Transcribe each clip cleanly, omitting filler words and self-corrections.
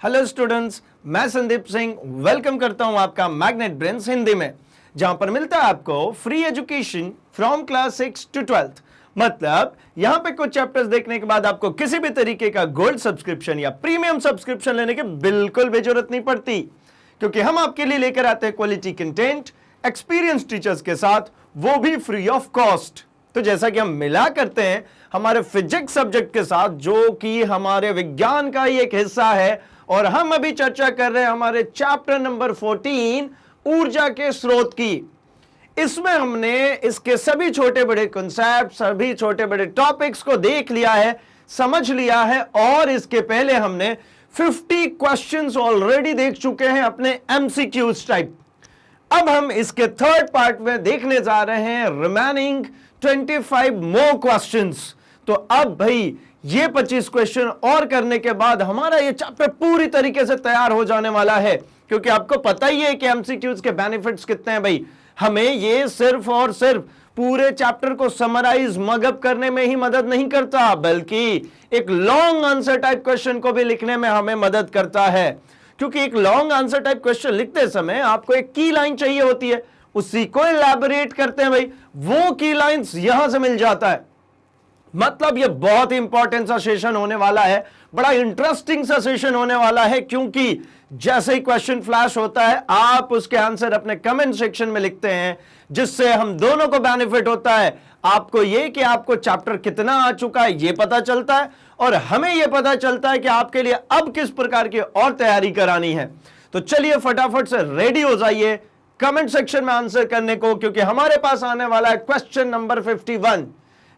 Hello students, मैं Sandeep Singh welcome करता हूं आपका मैग्नेट ब्रेन्स हिंदी में, जहां पर मिलता है आपको free education from class 6 to 12th। मतलब यहां पे कुछ चैप्टर्स देखने के बाद आपको किसी भी तरीके का गोल्ड सब्सक्रिप्शन या प्रीमियम सब्सक्रिप्शन लेने की बिल्कुल भी जरूरत नहीं पड़ती, क्योंकि हम आपके लिए लेकर आते हैं क्वालिटी कंटेंट एक्सपीरियंस टीचर्स के साथ, वो भी फ्री ऑफ कॉस्ट। तो जैसा कि हम मिला करते हैं हमारे फिजिक्स सब्जेक्ट के साथ, जो कि हमारे विज्ञान का ही एक हिस्सा है, और हम अभी चर्चा कर रहे हैं हमारे चैप्टर नंबर 14 ऊर्जा के स्रोत की। इसमें हमने इसके सभी छोटे बड़े कॉन्सेप्ट, सभी छोटे बड़े टॉपिक्स को देख लिया है, समझ लिया है, और इसके पहले हमने 50 क्वेश्चंस ऑलरेडी देख चुके हैं अपने एमसीक्यूज टाइप। अब हम इसके थर्ड पार्ट में देखने जा रहे हैं रिमेनिंग 25 मोर क्वेश्चंस। तो अब भाई ये 25 क्वेश्चन और करने के बाद हमारा ये चैप्टर पूरी तरीके से तैयार हो जाने वाला है, क्योंकि आपको पता ही है कि एमसीक्यूज के बेनिफिट्स कितने हैं भाई। हमें ये सिर्फ और सिर्फ पूरे चैप्टर को समराइज मगअप करने में ही मदद नहीं करता, बल्कि एक लॉन्ग आंसर टाइप क्वेश्चन को भी लिखने में हमें मदद करता है। क्योंकि एक लॉन्ग आंसर टाइप क्वेश्चन लिखते समय आपको एक की लाइन चाहिए होती है, उसी को इलैबोरेट करते हैं भाई, वो की लाइंस यहां से मिल जाता है। मतलब ये बहुत ही इंपॉर्टेंट सा सेशन होने वाला है, बड़ा इंटरेस्टिंग सा सेशन होने वाला है, क्योंकि जैसे ही क्वेश्चन फ्लैश होता है आप उसके आंसर अपने कमेंट सेक्शन में लिखते हैं, जिससे हम दोनों को बेनिफिट होता है। आपको ये कि आपको चैप्टर कितना आ चुका है ये पता चलता है, और हमें ये पता चलता है कि आपके लिए अब किस प्रकार की और तैयारी करानी है। तो चलिए फटाफट से रेडी हो जाइए कमेंट सेक्शन में आंसर करने को, क्योंकि हमारे पास आने वाला है क्वेश्चन नंबर 51।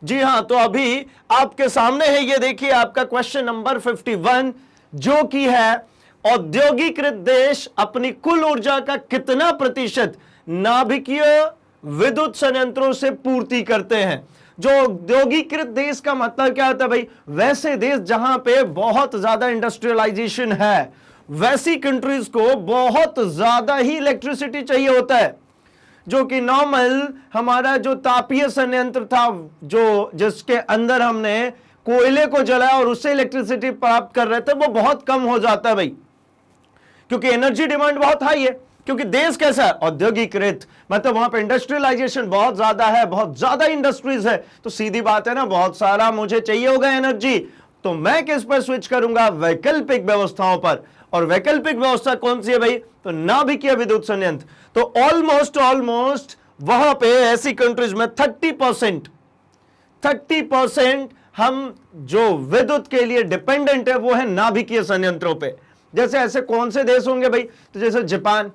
जी हां, तो अभी आपके सामने है, ये देखिए आपका क्वेश्चन नंबर 51, जो कि है औद्योगिकृत देश अपनी कुल ऊर्जा का कितना प्रतिशत नाभिकीय विद्युत संयंत्रों से पूर्ति करते हैं। जो औद्योगिकृत देश का मतलब क्या होता है भाई, वैसे देश जहां पे बहुत ज्यादा इंडस्ट्रियलाइजेशन है, वैसी कंट्रीज को बहुत ज्यादा ही इलेक्ट्रिसिटी चाहिए होता है। जो कि नॉर्मल हमारा जो तापीय संयंत्र था, जो जिसके अंदर हमने कोयले को जलाया और उससे इलेक्ट्रिसिटी प्राप्त कर रहे थे, वो बहुत कम हो जाता है भाई, क्योंकि एनर्जी डिमांड बहुत हाई है। क्योंकि देश कैसा है, औद्योगिकृत, मतलब वहां पे इंडस्ट्रियलाइजेशन बहुत ज्यादा है, बहुत ज्यादा इंडस्ट्रीज है, तो सीधी बात है ना, बहुत सारा मुझे चाहिए होगा एनर्जी, तो मैं किस पर स्विच करूंगा, वैकल्पिक व्यवस्थाओं पर। और वैकल्पिक व्यवस्था कौन सी है भाई, तो नाभिकीय विद्युत संयंत्र। तो ऑलमोस्ट वहां पे ऐसी कंट्रीज में 30% हम जो विद्युत के लिए डिपेंडेंट है वो है नाभिकीय संयंत्रों पे। जैसे ऐसे कौन से देश होंगे भाई, तो जैसे जापान,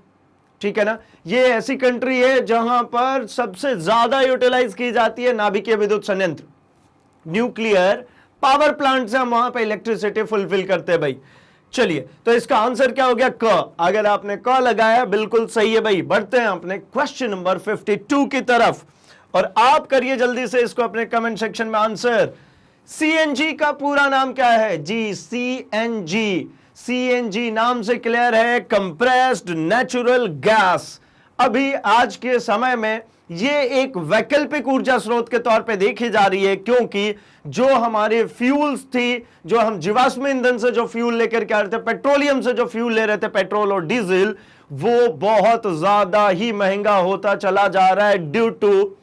ठीक है ना, ये ऐसी कंट्री है जहां पर सबसे ज्यादा यूटिलाइज की जाती है नाभिकीय विद्युत संयंत्र। न्यूक्लियर पावर प्लांट से हम वहां पे इलेक्ट्रिसिटी फुलफिल करते हैं भाई। चलिए, तो इसका आंसर क्या हो गया, क। अगर आपने क लगाया बिल्कुल सही है भाई। बढ़ते हैं अपने क्वेश्चन नंबर 52 की तरफ, और आप करिए जल्दी से इसको अपने कमेंट सेक्शन में आंसर। सीएनजी का पूरा नाम क्या है जी, सीएनजी। सीएनजी नाम से क्लियर है, कंप्रेस्ड नेचुरल गैस। अभी आज के समय में ये एक वैकल्पिक ऊर्जा स्रोत के तौर पे देखी जा रही है, क्योंकि जो हमारे फ्यूल्स थी, जो हम जीवाश्म ईंधन से जो फ्यूल लेकर के आ रहे थे, पेट्रोलियम से जो फ्यूल ले रहे थे, पेट्रोल और डीजल, वो बहुत ज्यादा ही महंगा होता चला जा रहा है ड्यू टू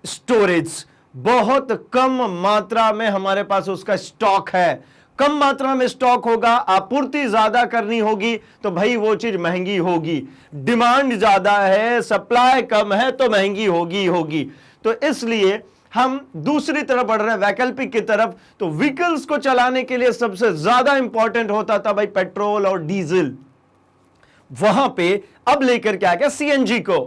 स्टोरेज। बहुत कम मात्रा में हमारे पास उसका स्टॉक है। कम मात्रा में स्टॉक होगा, आपूर्ति ज्यादा करनी होगी, तो भाई वो चीज महंगी होगी। डिमांड ज्यादा है, सप्लाई कम है, तो महंगी होगी। तो इसलिए हम दूसरी तरफ बढ़ रहे हैं, वैकल्पिक की तरफ। तो व्हीकल्स को चलाने के लिए सबसे ज्यादा इंपॉर्टेंट होता था भाई पेट्रोल और डीजल। वहां पे अब लेकर के आ गया सीएनजी को,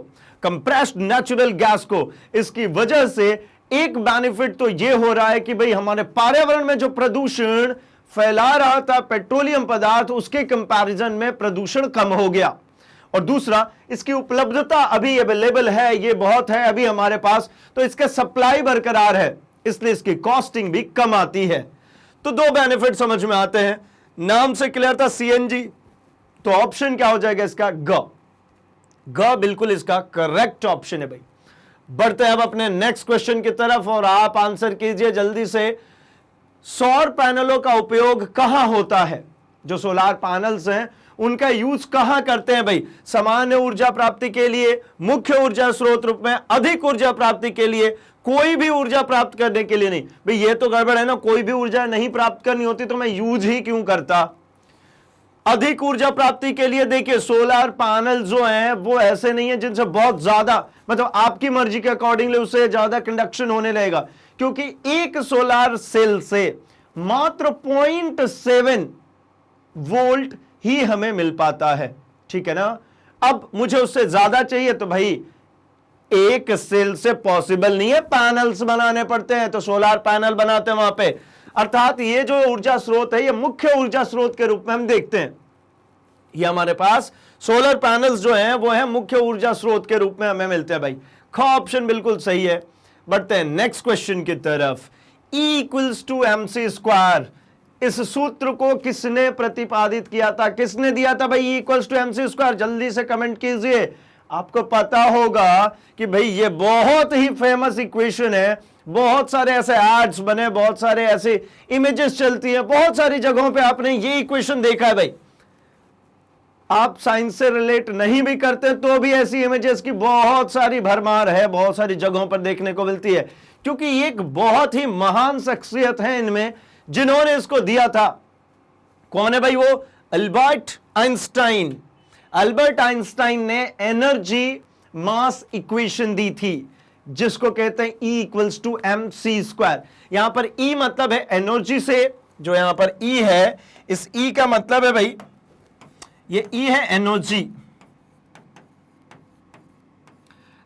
कंप्रेस्ड नेचुरल गैस को। इसकी वजह से एक बेनिफिट तो ये हो रहा है कि भाई हमारे पर्यावरण में जो प्रदूषण फैला रहा था पेट्रोलियम पदार्थ, उसके कंपैरिजन में प्रदूषण कम हो गया। और दूसरा, इसकी उपलब्धता अभी अवेलेबल है, ये बहुत है अभी हमारे पास, तो इसका सप्लाई बरकरार है, इसलिए इसकी कॉस्टिंग भी कम आती है। तो दो बेनिफिट समझ में आते हैं। नाम से क्लियर था सीएनजी, तो ऑप्शन क्या हो जाएगा इसका, ग बिल्कुल इसका करेक्ट ऑप्शन है भाई। बढ़ते हैं अब अपने नेक्स्ट क्वेश्चन की तरफ, और आप आंसर कीजिए जल्दी से। सौर पैनलों का उपयोग कहां होता है। जो सोलार पैनल्स हैं उनका यूज कहां करते हैं भाई? सामान्य ऊर्जा प्राप्ति के लिए, मुख्य ऊर्जा स्रोत रूप में, अधिक ऊर्जा प्राप्ति के लिए, कोई भी ऊर्जा प्राप्त करने के लिए नहीं। भाई ये तो गड़बड़ है ना, कोई भी ऊर्जा नहीं प्राप्त करनी होती तो मैं यूज ही क्यों करता? अधिक ऊर्जा प्राप्ति के लिए देखिए सोलर पैनल जो हैं वो ऐसे नहीं है जिनसे बहुत ज्यादा, मतलब आपकी मर्जी के अकॉर्डिंगली उससे ज्यादा कंडक्शन होने लगेगा, क्योंकि एक सोलर सेल से मात्र 0.7 वोल्ट ही हमें मिल पाता है, ठीक है ना। अब मुझे उससे ज्यादा चाहिए तो भाई एक सेल से पॉसिबल नहीं है, पैनल्स बनाने पड़ते हैं, तो सोलर पैनल बनाते हैं वहां पे। अर्थात ये जो ऊर्जा स्रोत है ये मुख्य ऊर्जा स्रोत के रूप में हम देखते हैं। ये हमारे पास सोलर पैनल्स जो हैं वो है मुख्य ऊर्जा स्रोत के रूप में हमें मिलते हैं भाई। ख ऑप्शन बिल्कुल सही है। बढ़ते हैं नेक्स्ट क्वेश्चन की तरफ। E इक्वल्स टू mc², इस सूत्र को किसने प्रतिपादित किया था, किसने दिया था भाई? E इक्वल्स टू mc², जल्दी से कमेंट कीजिए। आपको पता होगा कि भाई ये बहुत ही फेमस इक्वेशन है, बहुत सारे ऐसे एड्स बने, बहुत सारे ऐसे इमेजेस चलती है, बहुत सारी जगहों पे आपने ये इक्वेशन देखा है भाई। आप साइंस से रिलेट नहीं भी करते तो भी ऐसी इमेजेस की बहुत सारी भरमार है, बहुत सारी जगहों पर देखने को मिलती है, क्योंकि एक बहुत ही महान शख्सियत है इनमें जिन्होंने इसको दिया था। कौन है भाई वो? Albert Einstein. अल्बर्ट आइंस्टाइन ने एनर्जी मास इक्वेशन दी थी जिसको कहते हैं E इक्वल्स टू mc²। यहां पर E मतलब है एनर्जी से, जो यहां पर E है, इस E का मतलब है भाई ये E है एनर्जी,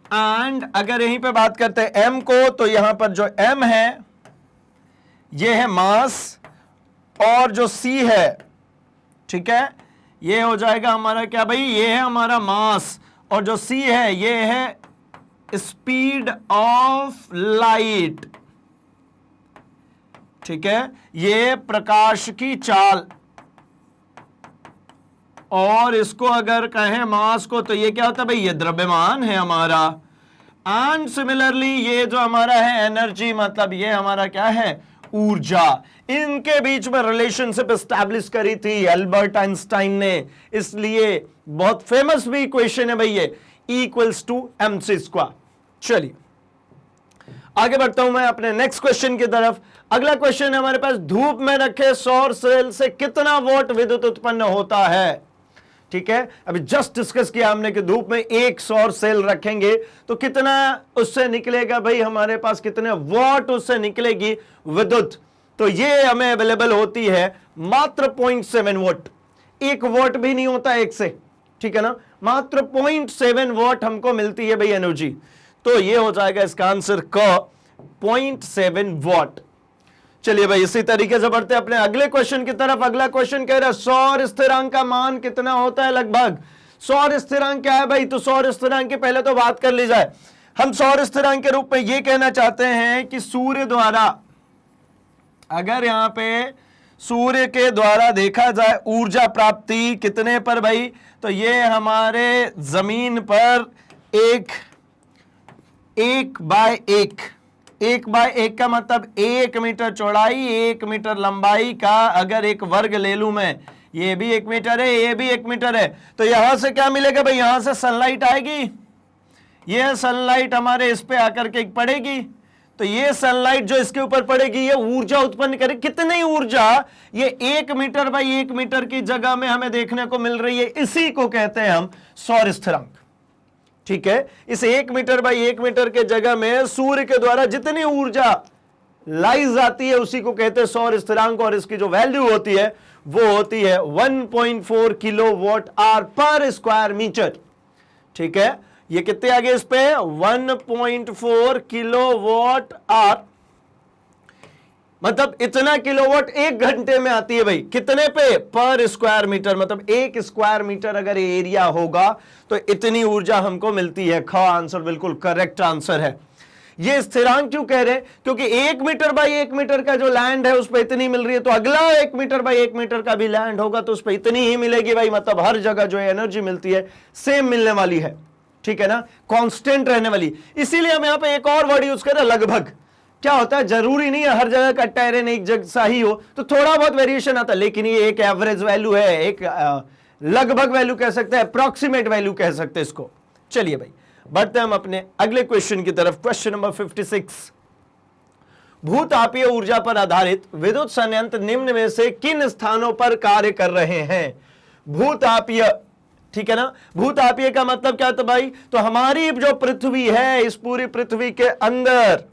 एंड अगर यहीं पे बात करते हैं M को, तो यहां पर जो M है ये है मास, और जो C है, ठीक है, ये हो जाएगा हमारा क्या भाई? ये है हमारा मास, और जो C है ये है स्पीड ऑफ लाइट, ठीक है, ये प्रकाश की चाल। और इसको अगर कहें मास को तो ये क्या होता है भाई? ये द्रव्यमान है हमारा। एंड सिमिलरली ये जो हमारा है एनर्जी, मतलब ये हमारा क्या है? ऊर्जा। इनके बीच में रिलेशनशिप एस्टैब्लिश करी थी अल्बर्ट आइंस्टाइन ने, इसलिए बहुत फेमस भी इक्वेशन है भाई ये E इक्वल्स टू mc²। चलिए आगे बढ़ता हूं मैं अपने नेक्स्ट क्वेश्चन की तरफ। अगला क्वेश्चन है हमारे पास, धूप में रखे सौर सेल से कितना वॉट विद्युत उत्पन्न होता है? ठीक है, अभी जस्ट डिस्कस किया हमने कि धूप में एक सौर सेल रखेंगे तो कितना उससे निकलेगा भाई, हमारे पास कितने वॉट उससे निकलेगी विद्युत। तो ये हमें अवेलेबल होती है मात्र 0.7 वॉट। 1 वॉट भी नहीं होता एक से, ठीक है ना, मात्र 0.7 वॉट हमको मिलती है भाई एनर्जी। तो ये हो जाएगा इसका आंसर क 0.7 वॉट। चलिए भाई इसी तरीके से बढ़ते हैं अपने अगले क्वेश्चन की तरफ। अगला क्वेश्चन कह रहा है सौर स्थिरांक का मान कितना होता है लगभग? सौर स्थिरांक क्या है भाई? तो सौर स्थिरांक की पहले तो बात कर ली जाए। हम सौर स्थिरांक के रूप में यह कहना चाहते हैं कि सूर्य द्वारा, अगर यहां पे सूर्य के द्वारा देखा जाए ऊर्जा प्राप्ति कितने पर भाई? तो ये हमारे जमीन पर 1/1 का मतलब 1 मीटर चौड़ाई 1 मीटर लंबाई का अगर एक वर्ग ले लूं मैं, ये भी 1 मीटर है, ये भी 1 मीटर है, तो यहां से क्या मिलेगा भाई? यहां से सनलाइट आएगी, ये सनलाइट हमारे इस पे आकर के पड़ेगी, तो ये सनलाइट जो इसके ऊपर पड़ेगी ये ऊर्जा उत्पन्न करेगी। कितनी ऊर्जा? ये 1 मीटर बाई 1 मीटर की जगह में हमें देखने को मिल रही है, इसी को कहते हैं हम सौर स्थिरांक। ठीक है, इस 1 मीटर बाई 1 मीटर के जगह में सूर्य के द्वारा जितनी ऊर्जा लाई जाती है उसी को कहते हैं सौर स्थिरांक, और इसकी जो वैल्यू होती है वो होती है 1.4 किलोवाट आवर पर स्क्वायर मीटर। ठीक है, ये कितने आ गए इस पे? 1.4 किलोवाट आवर, मतलब इतना किलोवाट 1 घंटे में आती है भाई। कितने पे? पर स्क्वायर मीटर, मतलब 1 स्क्वायर मीटर अगर एरिया होगा तो इतनी ऊर्जा हमको मिलती है। ख आंसर बिल्कुल करेक्ट आंसर है। ये स्थिरांक क्यों कह रहे हैं? क्योंकि 1 मीटर बाई 1 मीटर का जो लैंड है उस पर इतनी मिल रही है, तो अगला 1 मीटर बाई 1 मीटर का भी लैंड होगा तो उस पर इतनी ही मिलेगी भाई। मतलब हर जगह जो एनर्जी मिलती है सेम मिलने वाली है, ठीक है ना, कांस्टेंट रहने वाली। इसीलिए हम यहां पे एक और वर्ड यूज करें, लगभग। क्या होता है, जरूरी नहीं है हर जगह का टेरेन एक जैसा ही हो, तो थोड़ा बहुत वेरिएशन आता है, लेकिन ये एक एवरेज वैल्यू है, एक लगभग वैल्यू कह सकते हैं, अप्रॉक्सीमेट वैल्यू कह सकते हैं इसको। चलिए भाई बढ़ते हम अपने अगले क्वेश्चन की तरफ। क्वेश्चन नंबर 56, भूतापीय ऊर्जा पर आधारित विद्युत संयंत्र निम्न में से किन स्थानों पर कार्य कर रहे हैं? भूतापीय, ठीक है ना, भूतापीय का मतलब क्या था भाई? तो हमारी जो पृथ्वी है, इस पूरी पृथ्वी के अंदर,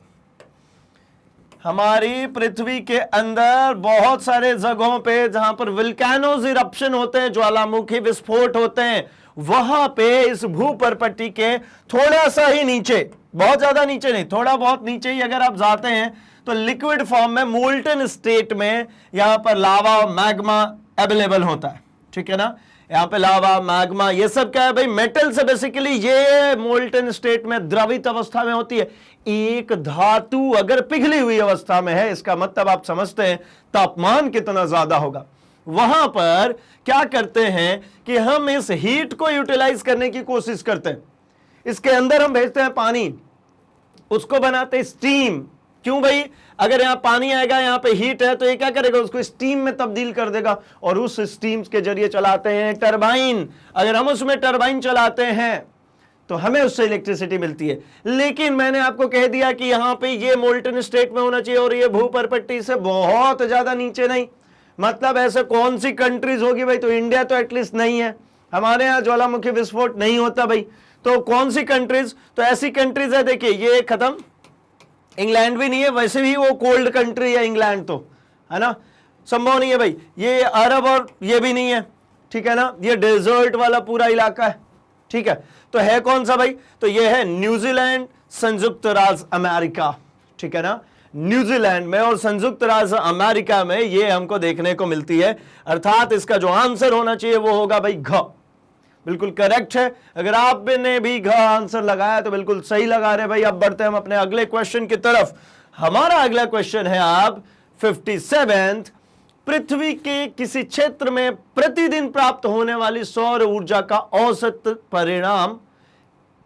हमारी पृथ्वी के अंदर बहुत सारे जगहों पे जहां पर वोल्केनोज इरप्शन होते हैं, ज्वालामुखी विस्फोट होते हैं, वहां पे इस भूपर्पट्टी के थोड़ा सा ही नीचे, बहुत ज्यादा नीचे नहीं, थोड़ा बहुत नीचे ही अगर आप जाते हैं तो लिक्विड फॉर्म में, मोल्टन स्टेट में यहां पर लावा और मैग्मा अवेलेबल होता है, ठीक है ना। यहां पे लावा, मैग्मा, ये सब क्या है भाई? मेटल से बेसिकली ये मोल्टन स्टेट में, द्रवित अवस्था में होती है। एक धातु अगर पिघली हुई अवस्था में है, इसका मतलब आप समझते हैं तापमान कितना ज्यादा होगा। वहां पर क्या करते हैं कि हम इस हीट को यूटिलाइज करने की कोशिश करते हैं, इसके अंदर हम भेजते हैं पानी, उसको बनाते हैं स्टीम। क्यों भाई? अगर यहां पानी आएगा, यहां पे हीट है, तो ये क्या करेगा? उसको स्टीम में तब्दील कर देगा, और उस स्टीम के जरिए चलाते हैं टरबाइन। अगर हम उसमें टरबाइन चलाते हैं तो हमें उससे इलेक्ट्रिसिटी मिलती है। लेकिन मैंने आपको कह दिया कि यहां पे ये मोल्टन स्टेट में होना चाहिए, और ये भूपर्पट्टी से बहुत ज्यादा नीचे नहीं। मतलब ऐसे कौन सी कंट्रीज होगी भाई? तो इंडिया तो एटलीस्ट नहीं है, हमारे यहां ज्वालामुखी विस्फोट नहीं होता भाई। तो कौन सी कंट्रीज? तो ऐसी कंट्रीज है, देखिए ये खत्म, इंग्लैंड भी नहीं है, वैसे भी वो कोल्ड कंट्री है इंग्लैंड, तो है ना, संभव नहीं है भाई। ये अरब और ये भी नहीं है, ठीक है ना, ये डेजर्ट वाला पूरा इलाका है, ठीक है। तो है कौन सा भाई? तो ये है न्यूजीलैंड, संयुक्त राज्य अमेरिका, ठीक है ना। न्यूजीलैंड में और संयुक्त राज्य अमेरिका में ये हमको देखने को मिलती है। अर्थात इसका जो आंसर होना चाहिए वो होगा भाई घ। बिल्कुल करेक्ट है। अगर आपने भी घ आंसर लगाया तो बिल्कुल सही लगा रहे भाई। अब बढ़ते हैं हम अपने अगले क्वेश्चन की तरफ। हमारा अगला क्वेश्चन है आप 57, पृथ्वी के किसी क्षेत्र में प्रतिदिन प्राप्त होने वाली सौर ऊर्जा का औसत परिणाम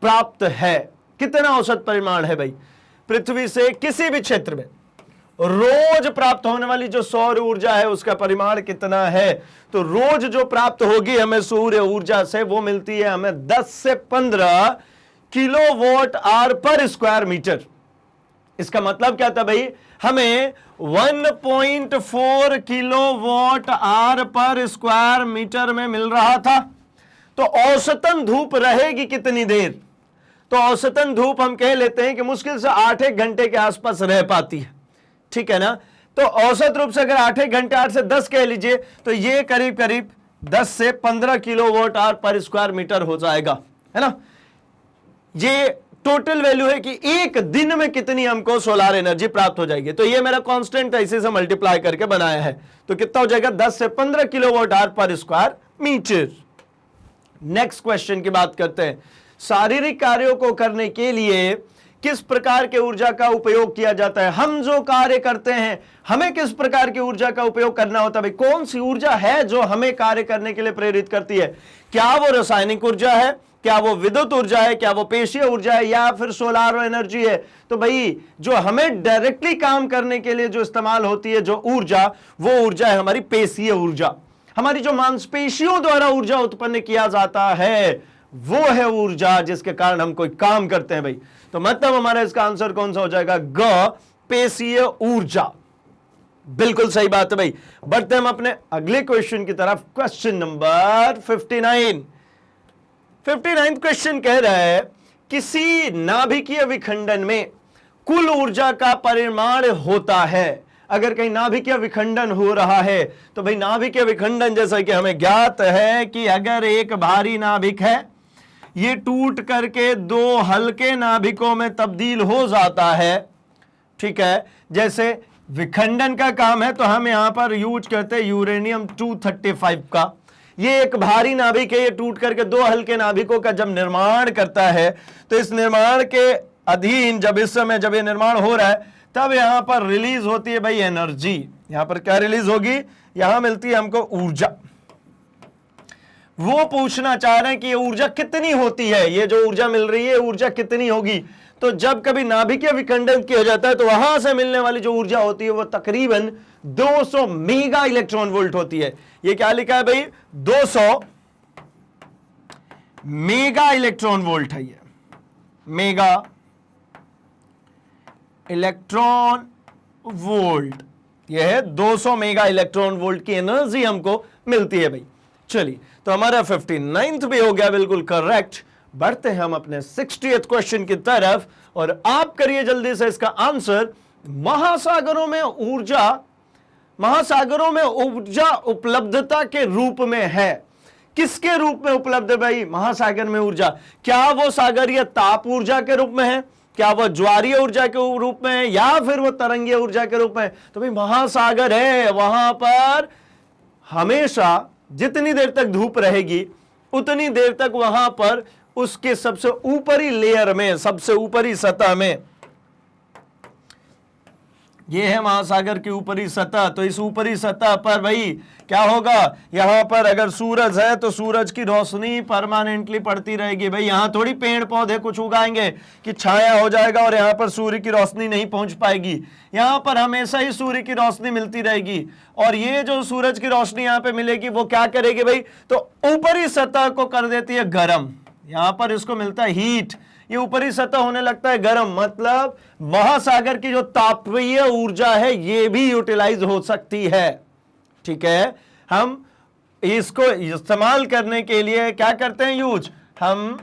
प्राप्त है। कितना औसत परिमाण है भाई? पृथ्वी से किसी भी क्षेत्र में रोज प्राप्त होने वाली जो सौर ऊर्जा है उसका परिमाण कितना है? तो रोज जो प्राप्त होगी हमें सूर्य ऊर्जा से, वो मिलती है हमें 10 से 15 किलोवाट आवर पर स्क्वायर मीटर। इसका मतलब क्या था भाई? हमें 1.4 किलोवाट आवर पर स्क्वायर मीटर में मिल रहा था। तो औसतन धूप रहेगी कितनी देर? तो औसतन धूप हम कह लेते हैं कि मुश्किल से 8-1 घंटे के आसपास रह पाती है, ठीक है ना। तो औसत रूप से अगर 8-1 घंटे, 8 से 10 कह लीजिए, तो ये करीब करीब 10 से 15 किलोवाट आवर पर स्क्वायर मीटर हो जाएगा, है ना। ये टोटल वैल्यू है कि एक दिन में कितनी हमको सोलर एनर्जी प्राप्त हो जाएगी। तो ये मेरा कांस्टेंट ऐसे से मल्टीप्लाई करके बनाया है, तो कितना हो जाएगा? 10 से 15 किलोवाट आवर पर स्क्वायर मीटर। नेक्स्ट क्वेश्चन की बात करते हैं। शारीरिक कार्यों को करने के लिए किस प्रकार के ऊर्जा का उपयोग किया जाता है? हम जो कार्य करते हैं हमें किस प्रकार की ऊर्जा का उपयोग करना होता है भाई? कौन सी ऊर्जा है जो हमें कार्य करने के लिए प्रेरित करती है? क्या वो रासायनिक ऊर्जा है, क्या वो विद्युत ऊर्जा है, क्या वो पेशीय ऊर्जा है, या फिर सोलार एनर्जी है? तो भाई जो हमें डायरेक्टली काम करने के लिए जो इस्तेमाल होती है जो ऊर्जा, वो ऊर्जा है हमारी पेशीय ऊर्जा। हमारी जो मांसपेशियों द्वारा ऊर्जा उत्पन्न किया जाता है वो है ऊर्जा जिसके कारण हम कोई काम करते हैं भाई। तो मतलब हमारा इसका आंसर कौन सा हो जाएगा? ग, पेशीय ऊर्जा। बिल्कुल सही बात है भाई। बढ़ते हम अपने अगले क्वेश्चन की तरफ। क्वेश्चन नंबर 59 क्वेश्चन कह रहा है, किसी नाभिकीय विखंडन में कुल ऊर्जा का परिमाण होता है। अगर कहीं नाभिकीय विखंडन हो रहा है तो भाई नाभिकीय विखंडन जैसा कि हमें ज्ञात है कि अगर एक भारी नाभिक है, ये टूट करके दो हल्के नाभिकों में तब्दील हो जाता है, ठीक है। जैसे विखंडन का काम है तो हम यहां पर यूज करते हैं यूरेनियम 235 का। ये एक भारी नाभिक है, ये टूट करके दो हल्के नाभिकों का जब निर्माण करता है, तो इस निर्माण के अधीन जब इस समय जब ये निर्माण हो रहा है तब यहां पर रिलीज होती है भाई एनर्जी। यहां पर क्या रिलीज होगी? यहां मिलती है हमको ऊर्जा। वो पूछना चाह रहे हैं कि ये ऊर्जा कितनी होती है, ये जो ऊर्जा मिल रही है ऊर्जा कितनी होगी? तो जब कभी नाभिकीय विखंडन किया जाता है तो वहां से मिलने वाली जो ऊर्जा होती है वो तकरीबन 200 मेगा इलेक्ट्रॉन वोल्ट होती है। ये क्या लिखा है भाई, 200 मेगा इलेक्ट्रॉन वोल्ट है। ये मेगा इलेक्ट्रॉन वोल्ट, यह है 200 मेगा इलेक्ट्रॉन वोल्ट की एनर्जी हमको मिलती है भाई। चलिए, तो हमारा 59th भी हो गया बिल्कुल करेक्ट। बढ़ते हैं हम अपने 60th क्वेश्चन की तरफ और आप करिए जल्दी से इसका आंसर। महासागरों में ऊर्जा उपलब्धता के रूप में है। किसके रूप में उपलब्ध है भाई महासागर में ऊर्जा? क्या वो सागरीय ताप ऊर्जा के रूप में है, क्या वह ज्वारीय ऊर्जा के रूप में है, या फिर वो तरंगीय ऊर्जा के रूप में है? तो भाई महासागर है, वहां पर हमेशा जितनी देर तक धूप रहेगी उतनी देर तक वहां पर उसके सबसे ऊपरी लेयर में, सबसे ऊपरी सतह में, ये है महासागर की ऊपरी सतह। तो इस ऊपरी सतह पर भाई क्या होगा, यहां पर अगर सूरज है तो सूरज की रोशनी परमानेंटली पड़ती रहेगी। भाई यहां थोड़ी पेड़ पौधे कुछ उगाएंगे कि छाया हो जाएगा और यहां पर सूर्य की रोशनी नहीं पहुंच पाएगी। यहां पर हमेशा ही सूर्य की रोशनी मिलती रहेगी और ये जो सूरज की रोशनी यहां पे मिलेगी वो क्या करेगी भाई, तो ऊपरी सतह को कर देती है गर्म। यहां पर इसको मिलता है हीट, ये ऊपरी सतह होने लगता है गर्म। मतलब महासागर की जो तापीय ऊर्जा है ये भी यूटिलाइज हो सकती है। ठीक है, हम इसको इस्तेमाल करने के लिए क्या करते हैं यूज, हम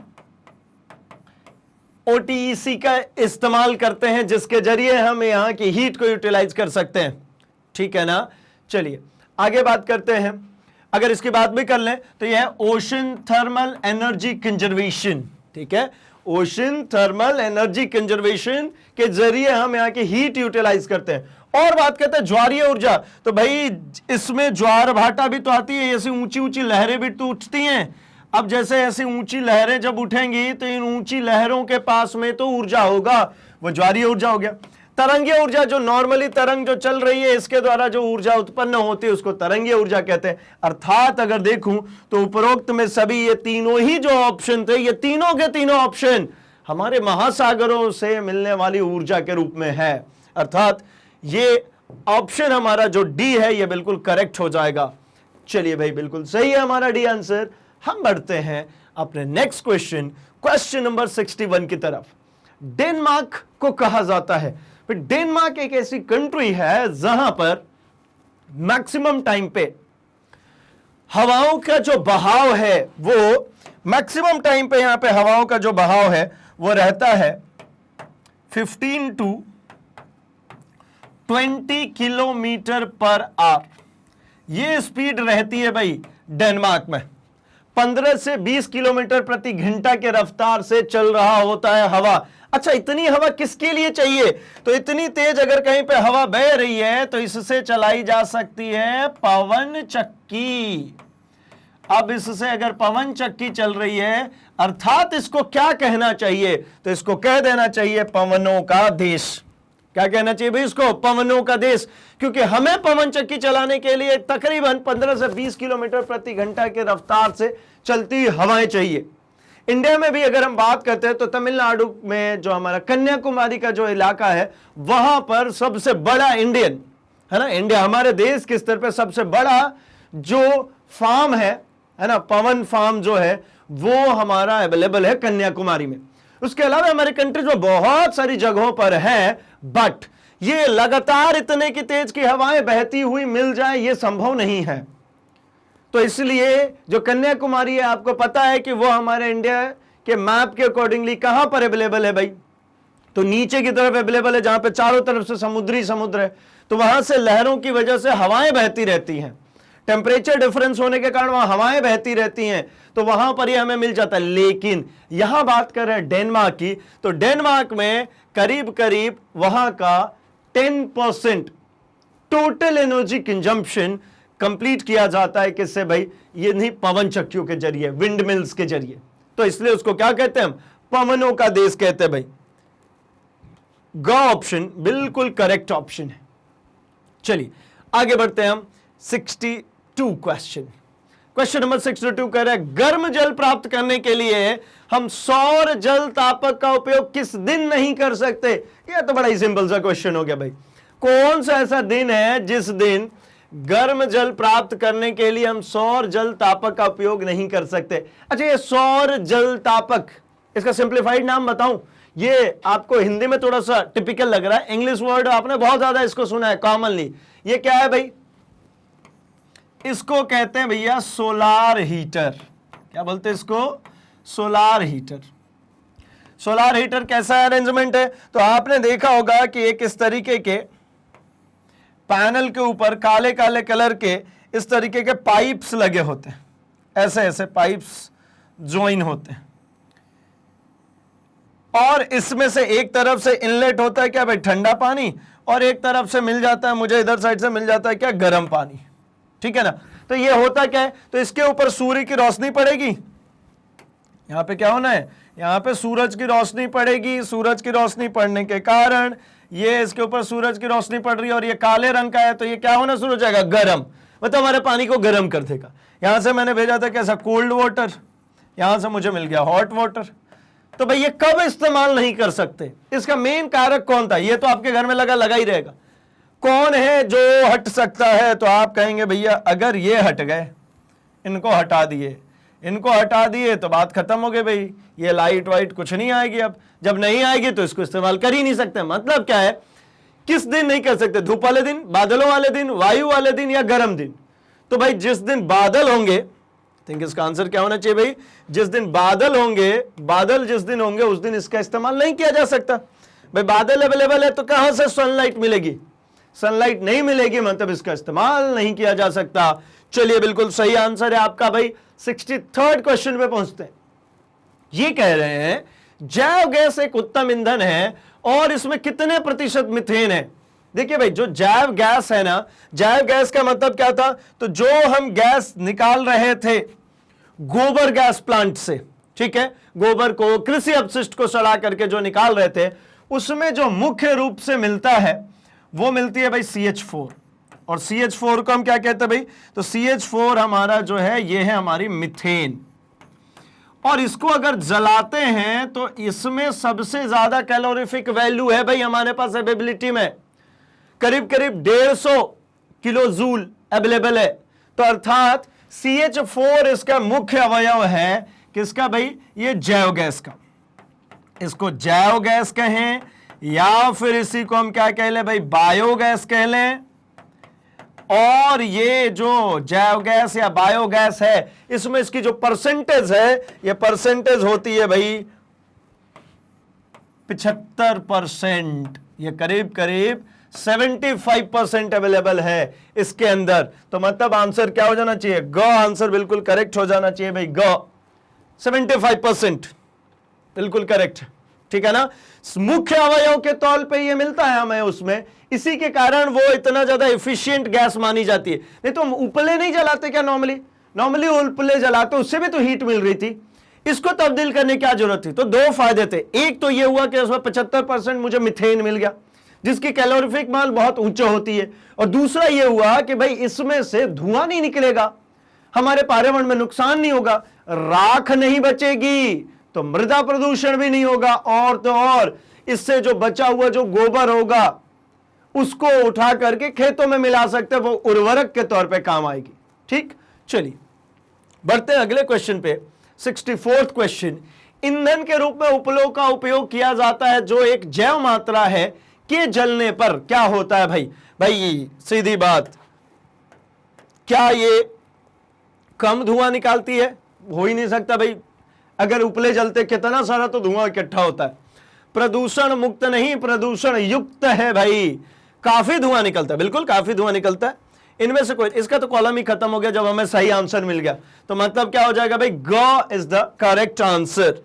OTEC का इस्तेमाल करते हैं जिसके जरिए हम यहां की हीट को यूटिलाइज कर सकते हैं। ठीक है ना, चलिए आगे बात करते हैं। अगर इसकी बात भी कर लें तो यह है ओशन थर्मल एनर्जी कंजर्वेशन। ठीक है, ओशन थर्मल एनर्जी कंजर्वेशन के जरिए हम यहाँ की हीट यूटिलाइज करते हैं। और बात करते हैं ज्वारीय ऊर्जा, तो भाई इसमें ज्वार भाटा भी तो आती है, ऐसी ऊंची ऊंची लहरें भी तो उठती हैं। अब जैसे ऐसी ऊंची लहरें जब उठेंगी तो इन ऊंची लहरों के पास में तो ऊर्जा होगा, वो ज्वारीय ऊर्जा हो गया। तरंगीय ऊर्जा, जो नॉर्मली तरंग जो चल रही है इसके द्वारा जो ऊर्जा उत्पन्न होती है उसको तरंगीय ऊर्जा कहते हैं। अर्थात अगर देखूं तो उपरोक्त में सभी ये तीनों ही जो ऑप्शन थे, ये तीनों के तीनों ऑप्शन हमारे महासागरों से मिलने वाली ऊर्जा के रूप में है। अर्थात ये ऑप्शन हमारा जो डी है ये बिल्कुल करेक्ट हो जाएगा। चलिए भाई, बिल्कुल सही है हमारा डी आंसर। हम बढ़ते हैं अपने नेक्स्ट क्वेश्चन, क्वेश्चन नंबर 61 की तरफ। डेनमार्क को कहा जाता है, डेनमार्क एक ऐसी कंट्री है जहां पर मैक्सिमम टाइम पे हवाओं का जो बहाव है वो मैक्सिमम टाइम पे यहां पे हवाओं का जो बहाव है वो रहता है 15 to 20 किलोमीटर पर आवर। ये स्पीड रहती है भाई डेनमार्क में। 15 से 20 किलोमीटर प्रति घंटा के रफ्तार से चल रहा होता है हवा। अच्छा, इतनी हवा किसके लिए चाहिए? तो इतनी तेज अगर कहीं पे हवा बह रही है तो इससे चलाई जा सकती है पवन चक्की। अब इससे अगर पवन चक्की चल रही है अर्थात इसको क्या कहना चाहिए, तो इसको कह देना चाहिए पवनों का देश। क्या कहना चाहिए भाई इसको, पवनों का देश। क्योंकि हमें पवन चक्की चलाने के लिए तकरीबन 15 से 20 किलोमीटर प्रति घंटा के रफ्तार से चलती हवाएं चाहिए। इंडिया में भी अगर हम बात करते हैं तो तमिलनाडु में जो हमारा कन्याकुमारी का जो इलाका है वहां पर सबसे बड़ा इंडियन है ना, इंडिया हमारे देश के स्तर पर सबसे बड़ा जो फार्म है ना, पवन फार्म जो है वो हमारा अवेलेबल है कन्याकुमारी में। उसके अलावा हमारे कंट्रीज में बहुत सारी जगहों पर है, बट ये लगातार इतने की तेज की हवाएं बहती हुई मिल जाए ये संभव नहीं है। तो इसलिए जो कन्याकुमारी है आपको पता है कि वो हमारे इंडिया के मैप के अकॉर्डिंगली कहां पर अवेलेबल है भाई, तो नीचे की तरफ अवेलेबल है जहां पे चारों तरफ से समुद्र है। तो वहां से लहरों की वजह से हवाएं बहती रहती हैं, टेम्परेचर डिफरेंस होने के कारण वहां हवाएं बहती रहती हैं, तो वहां पर ये हमें मिल जाता है। लेकिन यहां बात कर रहे हैं डेनमार्क की, तो डेनमार्क में करीब करीब वहां का 10% टोटल एनर्जी कंजम्पशन कंप्लीट किया जाता है किससे भाई, ये नहीं पवन चक्कियों के जरिए, विंड मिल्स के जरिए। तो इसलिए उसको क्या कहते हैं हम, पवनों का देश कहते हैं भाई। ग ऑप्शन बिल्कुल करेक्ट ऑप्शन है। चलिए आगे बढ़ते हैं हम 62 क्वेश्चन। क्वेश्चन नंबर 62 कह रहे हैं गर्म जल प्राप्त करने के लिए हम सौर जल तापक का उपयोग किस दिन नहीं कर सकते। यह तो बड़ा ही सिंपल सा क्वेश्चन हो गया भाई। कौन सा ऐसा दिन है जिस दिन गर्म जल प्राप्त करने के लिए हम सौर जल तापक का उपयोग नहीं कर सकते। अच्छा, ये सौर जल तापक, इसका सिंप्लीफाइड नाम बताऊं, ये आपको हिंदी में थोड़ा सा टिपिकल लग रहा है, इंग्लिश वर्ड आपने बहुत ज्यादा इसको सुना है कॉमनली। ये क्या है भाई? इसको कहते हैं भैया सोलार हीटर। क्या बोलते हैं इसको? Solar heater. सोलार हीटर कैसा अरेंजमेंट है? तो आपने देखा होगा कि एक इस तरीके के पैनल के ऊपर काले काले कलर के इस तरीके के पाइप्स लगे होते हैं, ऐसे ऐसे पाइप्स ज्वाइन होते हैं, और इसमें से एक तरफ से इनलेट होता है क्या भाई? ठंडा पानी, और एक तरफ से मिल जाता है, मुझे इधर साइड से मिल जाता है क्या? गर्म पानी। ठीक है ना? तो ये होता क्या है? तो इसके ऊपर सूर्य की रोशनी पड़ेगी, यहां पे क्या होना है? यहां पे सूरज की रोशनी पड़ेगी। सूरज की रोशनी पड़ने के कारण ये इसके ऊपर सूरज की रोशनी पड़ रही है और ये काले रंग का है, तो ये क्या होना शुरू हो जाएगा? गर्म। मतलब हमारे पानी को गर्म कर देगा। यहां से मैंने भेजा था कैसा? कोल्ड वाटर, यहां से मुझे मिल गया हॉट वाटर। तो भाई ये कब इस्तेमाल नहीं कर सकते? इसका मेन कारक कौन था? ये तो आपके घर में लगा ही रहेगा। कौन है जो हट सकता है? तो आप कहेंगे भैया अगर ये हट गए, इनको हटा दिए तो बात खत्म हो गई भाई, ये लाइट वाइट कुछ नहीं आएगी। अब जब नहीं आएगी तो इसको इस्तेमाल कर ही नहीं सकते। मतलब क्या है? किस दिन नहीं कर सकते? धूप वाले दिन, बादलों वाले दिन, वायु वाले दिन, या गर्म दिन। तो भाई जिस दिन बादल होंगे, थिंक इसका आंसर क्या होना चाहिए भाई? जिस दिन बादल होंगे, बादल जिस दिन होंगे उस दिन इसका इस्तेमाल नहीं किया जा सकता। भाई बादल अवेलेबल है तो कहां से सनलाइट मिलेगी? सनलाइट नहीं मिलेगी, मतलब इसका इस्तेमाल नहीं किया जा सकता। चलिए, बिल्कुल सही आंसर है आपका भाई। 63rd क्वेश्चन पे पहुंचते हैं। ये कह रहे हैं जैव गैस एक उत्तम ईंधन है और इसमें कितने प्रतिशत मीथेन है? देखिए भाई, जो जैव गैस है ना, जैव गैस का मतलब क्या था? तो जो हम गैस निकाल रहे थे गोबर गैस प्लांट से, ठीक है, गोबर को, कृषि अपशिष्ट को सड़ा करके जो निकाल रहे थे, उसमें जो मुख्य रूप से मिलता है वो मिलती है भाई CH4। और CH4 को हम क्या कहते हैं भाई? तो CH4 हमारा जो है ये है हमारी मीथेन। और इसको अगर जलाते हैं तो इसमें सबसे ज्यादा कैलोरीफिक वैल्यू है भाई हमारे पास अवेलेबिलिटी में, करीब करीब 150 किलो जूल अवेलेबल है। तो अर्थात CH4 इसका मुख्य अवयव है किसका भाई? ये जैव गैस का। इसको जैव गैस कहें या फिर इसी को हम क्या कह लें भाई? बायोगैस कह लें। और ये जो जैव गैस या बायोगैस है, इसमें इसकी जो परसेंटेज है, ये परसेंटेज होती है भाई 75%। ये करीब करीब 75% अवेलेबल है इसके अंदर। तो मतलब आंसर क्या हो जाना चाहिए? ग आंसर बिल्कुल करेक्ट हो जाना चाहिए भाई। ग 75% बिल्कुल करेक्ट। ठीक है ना? मुख्य अवयव के तौर पे ये मिलता है हमें उसमें, इसी के कारण वो इतना ज्यादा एफिशिएंट गैस मानी जाती है। नहीं तो हम उपले नहीं जलाते क्या? नॉर्मली उपले जलाते, उससे भी तो हीट मिल रही थी। इसको तब्दील करने की क्या जरूरत थी? तो दो फायदे थे। एक तो ये हुआ कि उसमें 75% मुझे मीथेन मिल गया, जिसकी कैलोरीफिक मान बहुत ऊंचा होती है। और दूसरा ये हुआ कि भाई इसमें से धुआं नहीं निकलेगा, हमारे पर्यावरण में नुकसान नहीं होगा, राख नहीं बचेगी, तो मृदा प्रदूषण भी नहीं होगा, और तो और इससे जो बचा हुआ जो गोबर होगा उसको उठा करके खेतों में मिला सकते हैं, वो उर्वरक के तौर पे काम आएगी। ठीक, चलिए बढ़ते हैं अगले क्वेश्चन पे। 64th क्वेश्चन, ईंधन के रूप में उपलों का उपयोग किया जाता है जो एक जैव मात्रा है के जलने पर क्या होता है भाई? भाई सीधी बात, क्या ये कम धुआं निकालती है? हो ही नहीं सकता भाई। अगर उपले जलते कितना सारा तो धुआं इकट्ठा होता है। प्रदूषण मुक्त नहीं, प्रदूषण युक्त है भाई। काफी धुआं निकलता है, बिल्कुल काफी धुआं निकलता है। इनमें से कोई, इसका तो कॉलम ही खत्म हो गया जब हमें सही आंसर मिल गया। तो मतलब क्या हो जाएगा भाई? ग इज द करेक्ट आंसर।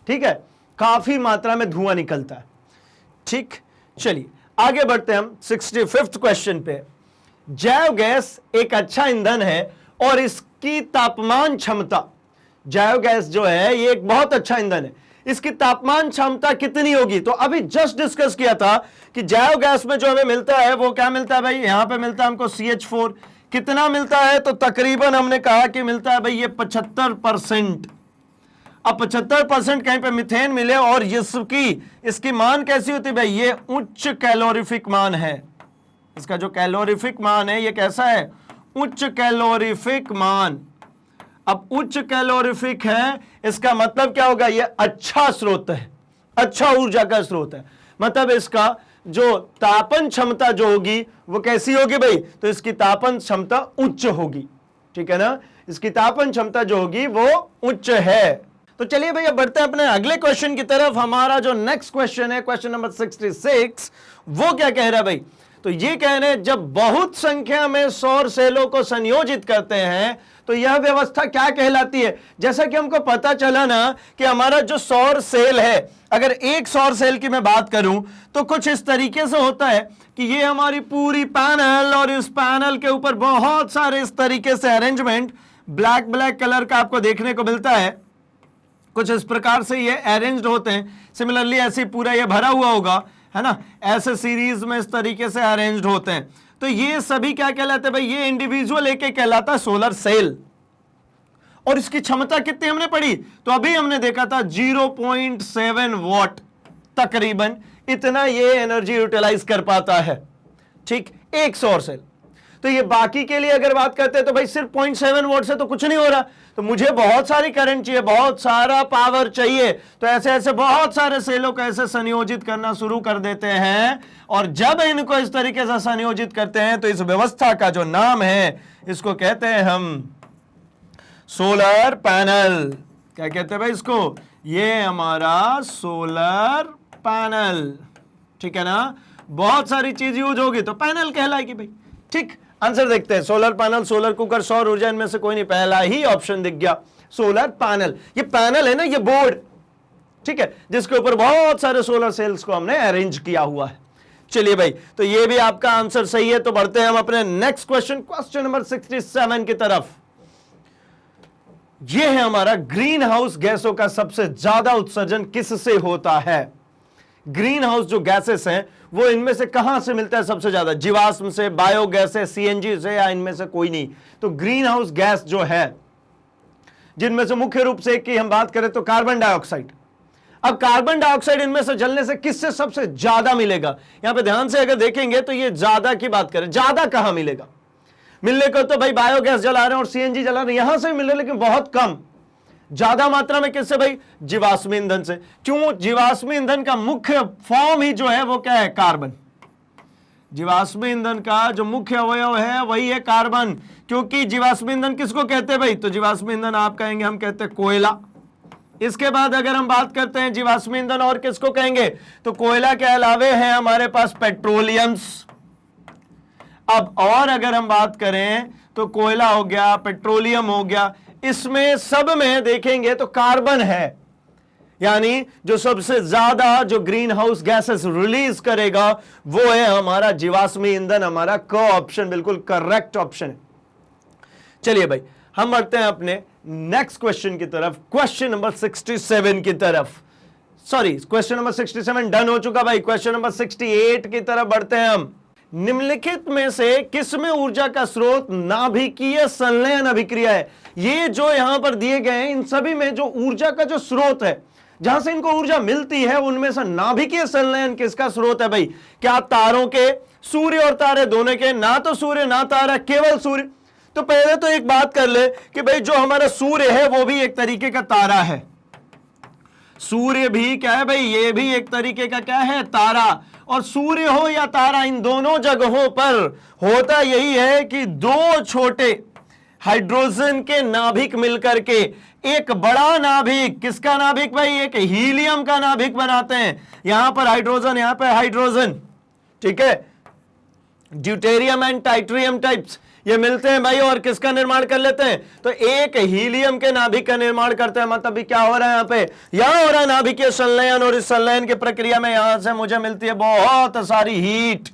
ठीक है, काफी मात्रा में धुआं निकलता है। ठीक, चलिए आगे बढ़ते हैं हम 65th क्वेश्चन पे। जैव गैस एक अच्छा ईंधन है और इसकी तापमान क्षमता, जैव गैस जो है ये एक बहुत अच्छा ईंधन है, इसकी तापमान क्षमता कितनी होगी? तो अभी जस्ट डिस्कस किया था कि जैव गैस में जो हमें मिलता है वो क्या मिलता है भाई? यहां पे मिलता है हमको CH4, कितना मिलता है? तो तकरीबन हमने कहा कि मिलता है भाई ये 75%। अब 75% कहीं पे मीथेन मिले और इसकी मान कैसी होती है भाई? ये उच्च कैलोरीफिक मान है। इसका जो कैलोरीफिक मान है ये कैसा है? उच्च कैलोरीफिक मान। अब उच्च कैलोरीफिक है, इसका मतलब क्या होगा? ये अच्छा स्रोत है, अच्छा ऊर्जा का स्रोत है। मतलब इसका जो तापन क्षमता जो होगी वो कैसी होगी भाई? तो इसकी तापन क्षमता उच्च होगी, ठीक है ना? इसकी तापन क्षमता जो होगी वो उच्च है। तो चलिए भैया बढ़ते हैं अपने अगले क्वेश्चन की तरफ। हमारा जो नेक्स्ट क्वेश्चन है, क्वेश्चन नंबर 66, वो क्या कह रहा है भाई? तो ये कह रहे हैं जब बहुत संख्या में सौर सेलों को संयोजित करते हैं तो यह व्यवस्था क्या कहलाती है? जैसा कि हमको पता चला ना कि हमारा जो सौर सेल है, अगर एक सौर सेल की मैं बात करूं तो कुछ इस तरीके से होता है कि ये हमारी पूरी पैनल, और इस पैनल के ऊपर बहुत सारे इस तरीके से अरेंजमेंट ब्लैक ब्लैक कलर का आपको देखने को मिलता है। कुछ इस प्रकार से ये अरेंज्ड होते हैं। सिमिलरली ऐसे पूरा ये भरा हुआ होगा, है ना? ऐसे सीरीज में इस तरीके से अरेंज्ड होते हैं। तो ये सभी क्या कहलाते हैं भाई? ये इंडिविजुअल एक कहलाता है सोलर सेल। और इसकी क्षमता कितनी हमने पढ़ी? तो अभी हमने देखा था 0.7 वॉट, तकरीबन इतना ये एनर्जी यूटिलाइज कर पाता है, ठीक, एक सौर सेल। तो ये बाकी के लिए अगर बात करते हैं तो भाई सिर्फ 0.7 वोल्ट से तो कुछ नहीं हो रहा, तो मुझे बहुत सारी करंट चाहिए, बहुत सारा पावर चाहिए। तो ऐसे ऐसे बहुत सारे सेलों को ऐसे संयोजित करना शुरू कर देते हैं, और जब इनको इस तरीके से संयोजित करते हैं तो इस व्यवस्था का जो नाम है, इसको कहते हैं हम सोलर पैनल। क्या कहते हैं भाई इसको? ये हमारा सोलर पैनल, ठीक है ना? बहुत सारी चीज यूज होगी तो पैनल कहलाएगी भाई, ठीक। आंसर देखते हैं। सोलर पैनल, सोलर कुकर, सौर ऊर्जा, इनमें से कोई नहीं, पहला ही ऑप्शन दिख गया, सोलर पैनल। ये पैनल है ना, ये बोर्ड, ठीक है, जिसके ऊपर बहुत सारे सोलर सेल्स को हमने अरेंज किया हुआ है। चलिए भाई, तो ये भी आपका आंसर सही है। तो बढ़ते हैं हम अपने नेक्स्ट क्वेश्चन, क्वेश्चन नंबर 67 की तरफ। यह है हमारा, ग्रीन हाउस गैसों का सबसे ज्यादा उत्सर्जन किससे होता है? ग्रीन हाउस जो गैसेस हैं वो इनमें से कहां से मिलता है सबसे ज्यादा? जीवाश्म से, बायोगैस से, सीएनजी से, या इनमें से कोई नहीं? तो ग्रीन हाउस गैस जो है, जिनमें से मुख्य रूप से की हम बात करें तो कार्बन डाइऑक्साइड। अब कार्बन डाइऑक्साइड इनमें से जलने से किससे सबसे ज्यादा मिलेगा? यहां पे ध्यान से अगर देखेंगे तो ये ज्यादा की बात करें, ज्यादा कहां मिलेगा? मिलने को तो भाई बायोगैस जला रहे हैं और सीएनजी जला रहे हैं, यहां से मिले, लेकिन बहुत कम। ज्यादा मात्रा में किससे भाई? जीवाश्म ईंधन से। क्यों? जीवाश्म ईंधन का मुख्य फॉर्म ही जो है वो क्या है? कार्बन। जीवाश्म ईंधन का जो मुख्य अवयव है वही है कार्बन। क्योंकि जीवाश्म ईंधन किसको कहते हैं भाई? तो जीवाश्म ईंधन आप कहेंगे, हम कहते हैं कोयला। इसके बाद अगर हम बात करते हैं जीवाश्म ईंधन और किसको कहेंगे, तो कोयला के अलावे है हमारे पास पेट्रोलियम्स। अब और अगर हम बात करें तो कोयला हो गया, पेट्रोलियम हो गया, इसमें सब में देखेंगे तो कार्बन है। यानी जो सबसे ज्यादा जो ग्रीन हाउस गैसेस रिलीज करेगा वो है हमारा जीवाश्म ईंधन। हमारा क ऑप्शन बिल्कुल करेक्ट ऑप्शन है। चलिए भाई, हम बढ़ते हैं अपने नेक्स्ट क्वेश्चन की तरफ, क्वेश्चन नंबर 67 की तरफ। सॉरी, क्वेश्चन नंबर 67 डन हो चुका भाई। क्वेश्चन नंबर 68 की तरफ बढ़ते हैं हम। निम्नलिखित में से किसमें ऊर्जा का स्रोत नाभिकीय संलयन अभिक्रिया है? ये जो यहां पर दिए गए हैं, इन सभी में जो ऊर्जा का जो स्रोत है, जहां से इनको ऊर्जा मिलती है, उनमें से नाभिकीय संलयन किसका स्रोत है भाई? क्या तारों के, सूर्य और तारे दोनों के? ना तो सूर्य ना तारा, केवल सूर्य। तो पहले तो एक बात कर ले कि भाई जो हमारा सूर्य है वो भी एक तरीके का तारा है। सूर्य भी क्या है भाई? ये भी एक तरीके का क्या है? तारा। और सूर्य हो या तारा, इन दोनों जगहों पर होता यही है कि दो छोटे हाइड्रोजन के नाभिक मिलकर के एक बड़ा नाभिक, किसका नाभिक भाई? एक हीलियम का नाभिक बनाते हैं। यहां पर हाइड्रोजन, यहां पर हाइड्रोजन, ठीक है, ड्यूटेरियम एंड टाइट्रियम टाइप्स ये मिलते हैं भाई, और किसका निर्माण कर लेते हैं? तो एक हीलियम के नाभिक का निर्माण करते हैं। मतलब क्या हो रहा है यहां पे? यहां हो रहा है नाभिकीय संलयन, और इस संलयन की प्रक्रिया में यहां से मुझे मिलती है बहुत सारी हीट,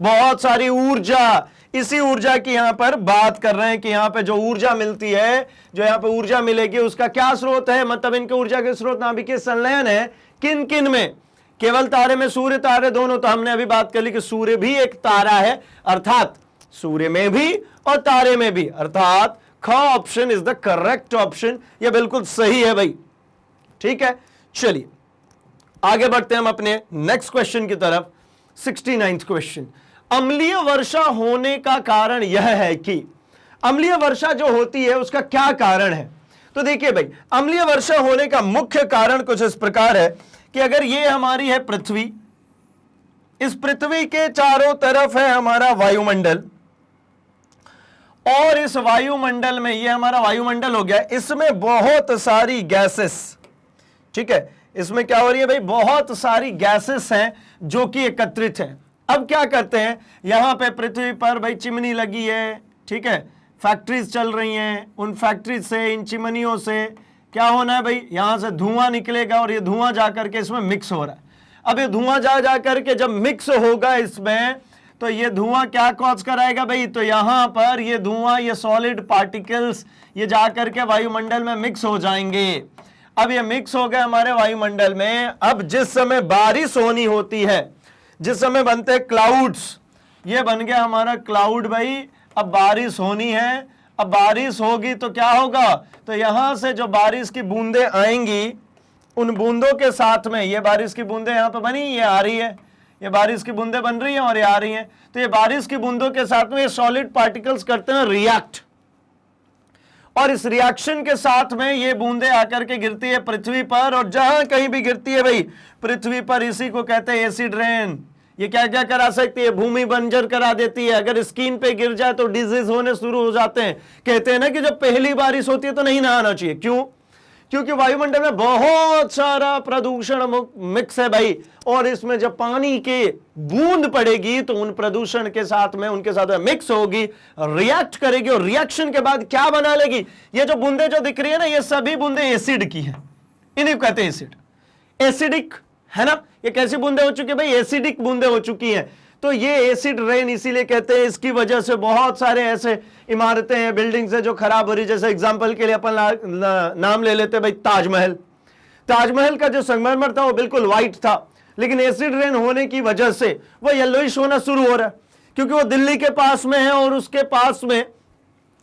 बहुत सारी ऊर्जा। इसी ऊर्जा की यहां पर बात कर रहे हैं कि यहां पे जो ऊर्जा मिलती है, जो यहां पे ऊर्जा मिलेगी, उसका क्या स्रोत है? मतलब इनके ऊर्जा के स्रोत नाभिकीय संलयन है। किन किन में? केवल तारे में, सूर्य तारे दोनों। तो हमने अभी बात कर ली कि सूर्य भी एक तारा है, अर्थात सूर्य में भी और तारे में भी, अर्थात ख option is the correct option. यह बिल्कुल सही है भाई, ठीक है। चलिए आगे बढ़ते हैं हम अपने नेक्स्ट क्वेश्चन की तरफ। 69th क्वेश्चन, अम्लीय वर्षा होने का कारण यह है कि, अम्लीय वर्षा जो होती है उसका क्या कारण है? तो देखिए भाई, अम्लीय वर्षा होने का मुख्य कारण कुछ इस प्रकार है कि अगर ये हमारी है पृथ्वी, इस पृथ्वी के चारों तरफ है हमारा वायुमंडल, और इस वायुमंडल में, ये हमारा वायुमंडल हो गया, इसमें बहुत सारी गैसेस, ठीक है, इसमें क्या हो रही है भाई, बहुत सारी गैसेस हैं जो कि एकत्रित हैं। अब क्या करते हैं, यहां पे पृथ्वी पर भाई चिमनी लगी है, ठीक है, फैक्ट्रीज चल रही हैं, उन फैक्ट्रीज से, इन चिमनियों से क्या होना है भाई, यहां से धुआं निकलेगा और ये धुआं जाकर के इसमें मिक्स हो रहा है। अब ये धुआं जा करके जब मिक्स होगा इसमें, तो ये धुआं क्या कॉज कराएगा भाई, तो यहां पर ये धुआं, ये सॉलिड पार्टिकल्स ये जाकर के वायुमंडल में मिक्स हो जाएंगे। अब ये मिक्स हो गए हमारे वायुमंडल में। अब जिस समय बारिश होनी होती है, जिस समय बनते हैं क्लाउड्स, ये बन गया हमारा क्लाउड भाई। अब बारिश होनी है, अब बारिश होगी तो क्या होगा, तो यहां से जो बारिश की बूंदें आएंगी, उन बूंदों के साथ में, ये बारिश की बूंदें यहां पे बनी, ये आ रही है, ये बारिश की बूंदें बन रही हैं और ये आ रही हैं, तो ये बारिश की बूंदों के साथ में ये सॉलिड पार्टिकल्स करते हैं रिएक्ट, और इस रिएक्शन के साथ में ये बूंदें आकर के गिरती है पृथ्वी पर, और जहां कहीं भी गिरती है भाई पृथ्वी पर, इसी को कहते हैं एसिड रेन। ये क्या क्या करा सकती है, भूमि बंजर करा देती है, अगर स्किन पे गिर जाए तो डिजीज होने शुरू हो जाते हैं। कहते हैं ना कि जब पहली बारिश होती है तो नहीं नहाना चाहिए, क्यों? क्योंकि वायुमंडल में बहुत सारा प्रदूषण मिक्स है भाई, और इसमें जब पानी के बूंद पड़ेगी तो उन प्रदूषण के साथ में, उनके साथ में मिक्स होगी, रिएक्ट करेगी, और रिएक्शन के बाद क्या बना लेगी, ये जो बूंदे जो दिख रही है ना, ये सभी बूंदे एसिड की हैं, इन्हीं को कहते हैं एसिड, एसिडिक है ना। ये कैसी बूंदे हो चुकी है भाई, एसिडिक बूंदे हो चुकी हैं। तो ये एसिड रेन इसीलिए कहते हैं, इसकी वजह से बहुत सारे ऐसे इमारतें हैं, बिल्डिंग्स हैं जो खराब हो रही। जैसे एग्जांपल के लिए अपन नाम ले लेते हैं भाई ताजमहल। ताजमहल का जो संगमरमर था वो बिल्कुल व्हाइट था, लेकिन एसिड रेन होने की वजह से वो येलोइश होना शुरू हो रहा है, क्योंकि वो दिल्ली के पास में है और उसके पास में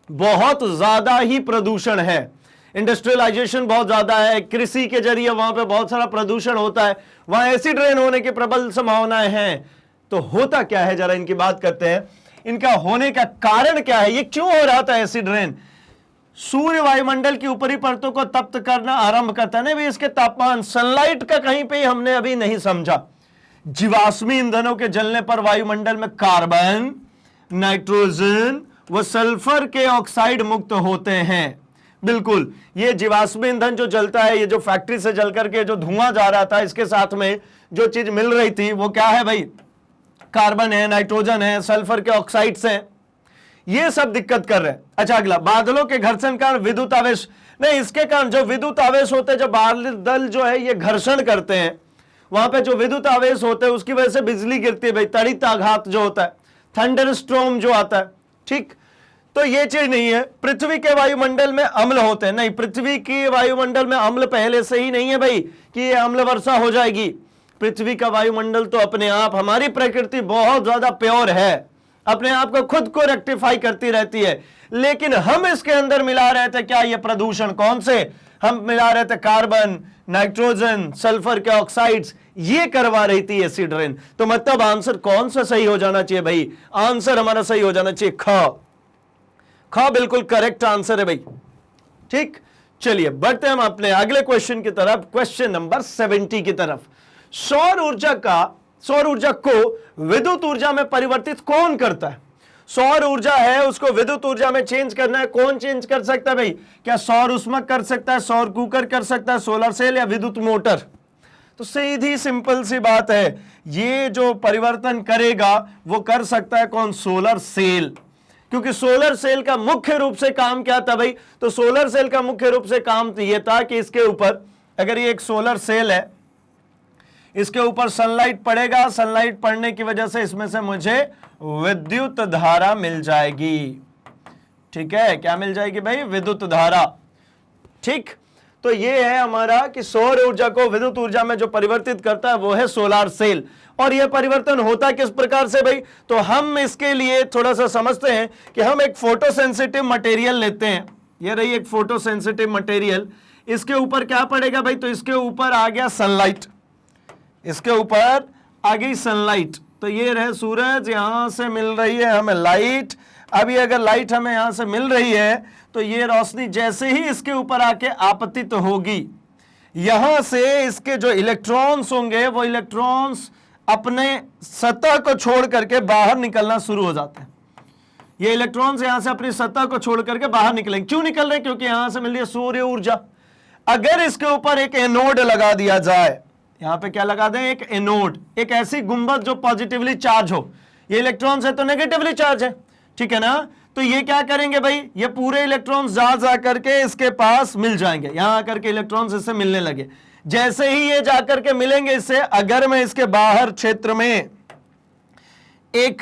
बहुत ज्यादा ही प्रदूषण है, इंडस्ट्रियलाइजेशन बहुत ज्यादा है, कृषि के जरिए वहां पे बहुत सारा प्रदूषण होता है, वहां एसिड रेन होने की प्रबल संभावनाएं हैं। तो होता क्या है, जरा इनकी बात करते हैं, इनका होने का कारण क्या है, ये क्यों हो रहा था एसिड रेन? सूर्य वायुमंडल की ऊपरी परतों को तप्त करना आरंभ करता है ना भी, इसके तापमान, सनलाइट का कहीं पे हमने अभी नहीं समझा। जीवाश्मी ईंधनों के जलने पर वायुमंडल में कार्बन, नाइट्रोजन व सल्फर के ऑक्साइड मुक्त होते हैं। बिल्कुल, ये जीवाश्मी ईंधन जो जलता है, ये जो फैक्ट्री से जल करके जो धुआं जा रहा था, इसके साथ में जो चीज मिल रही थी वो क्या है भाई, कार्बन है, नाइट्रोजन है, सल्फर के ऑक्साइड्स हैं, ये सब दिक्कत कर रहे हैं। अच्छा अगला, बादलों के घर्षण कारण विद्युत आवेश, नहीं, इसके कारण जो विद्युत आवेश होते हैं, जब बादल जो है ये घर्षण करते हैं, वहां पे जो विद्युत आवेश होते हैं उसकी वजह से बिजली गिरती है भाई, तड़ित आघात जो होता है, थंडर स्ट्रॉम जो आता है, ठीक। तो ये चीज नहीं है। पृथ्वी के वायुमंडल में अम्ल होते हैं, नहीं, पृथ्वी के वायुमंडल में अम्ल पहले से ही नहीं है भाई कि ये अम्ल वर्षा हो जाएगी। पृथ्वी का वायुमंडल तो अपने आप, हमारी प्रकृति बहुत ज्यादा प्योर है, अपने आप को खुद को रेक्टिफाई करती रहती है, लेकिन हम इसके अंदर मिला रहे थे क्या, ये प्रदूषण कौन से हम मिला रहे थे, कार्बन, नाइट्रोजन, सल्फर के ऑक्साइड्स, ये करवा रही थी एसिड रेन। तो मतलब आंसर कौन सा सही हो जाना चाहिए भाई, आंसर हमारा सही हो जाना चाहिए ख बिल्कुल करेक्ट आंसर है भाई, ठीक। चलिए बढ़ते हम अपने अगले क्वेश्चन की तरफ, क्वेश्चन नंबर 70 की तरफ। सौर ऊर्जा को विद्युत ऊर्जा में परिवर्तित कौन करता है? सौर ऊर्जा है उसको विद्युत ऊर्जा में चेंज करना है, कौन चेंज कर सकता है भाई? क्या सौर ऊष्मक कर सकता है, सौर कुकर कर सकता है, सोलर सेल या विद्युत मोटर? तो सीधी सिंपल सी बात है, ये जो परिवर्तन करेगा वो कर सकता है कौन? Solar cell. क्योंकि सोलर सेल का मुख्य रूप से काम क्या था भाई? तो सोलर सेल का मुख्य रूप से काम यह था कि इसके ऊपर, अगर ये एक सोलर सेल है, इसके ऊपर सनलाइट पड़ेगा, सनलाइट पड़ने की वजह से इसमें से मुझे विद्युत धारा मिल जाएगी, ठीक है, क्या मिल जाएगी भाई? विद्युत धारा, ठीक। तो ये है हमारा कि सौर ऊर्जा को विद्युत ऊर्जा में जो परिवर्तित करता है वो है सोलार सेल। और यह परिवर्तन होता किस प्रकार से भाई, तो हम इसके लिए थोड़ा सा समझते हैं कि हम एक फोटो सेंसिटिव मटेरियल लेते हैं। ये रही एक फोटो सेंसिटिव मटेरियल, इसके ऊपर क्या पड़ेगा भाई, तो इसके ऊपर आ गया सनलाइट, इसके ऊपर आ गई सनलाइट। तो ये रहे सूरज, यहां से मिल रही है हमें लाइट। अभी अगर लाइट हमें यहां से मिल रही है तो ये रोशनी जैसे ही इसके ऊपर आके आपतित होगी, यहां से इसके जो इलेक्ट्रॉन्स होंगे वो इलेक्ट्रॉन्स अपने सतह को छोड़ करके बाहर निकलना शुरू हो जाते हैं। ये इलेक्ट्रॉन्स यहां से अपनी सतह को छोड़ करके बाहर निकलेंगे। क्यों निकल रहे हैं, क्योंकि यहां से मिल रही है सूर्य ऊर्जा। अगर इसके ऊपर एक एनोड लगा दिया जाए, यहां पे क्या लगा दें, एक एनोड, एक ऐसी गुंबद जो पॉजिटिवली चार्ज हो, ये इलेक्ट्रॉन्स है तो नेगेटिवली चार्ज है, ठीक है ना। तो ये क्या करेंगे भाई, ये पूरे इलेक्ट्रॉन्स जा करके इसके पास मिल जाएंगे, यहां आकर के इलेक्ट्रॉन्स इससे मिलने लगे। जैसे ही ये जाकर के मिलेंगे इससे, अगर मैं इसके बाहर क्षेत्र में एक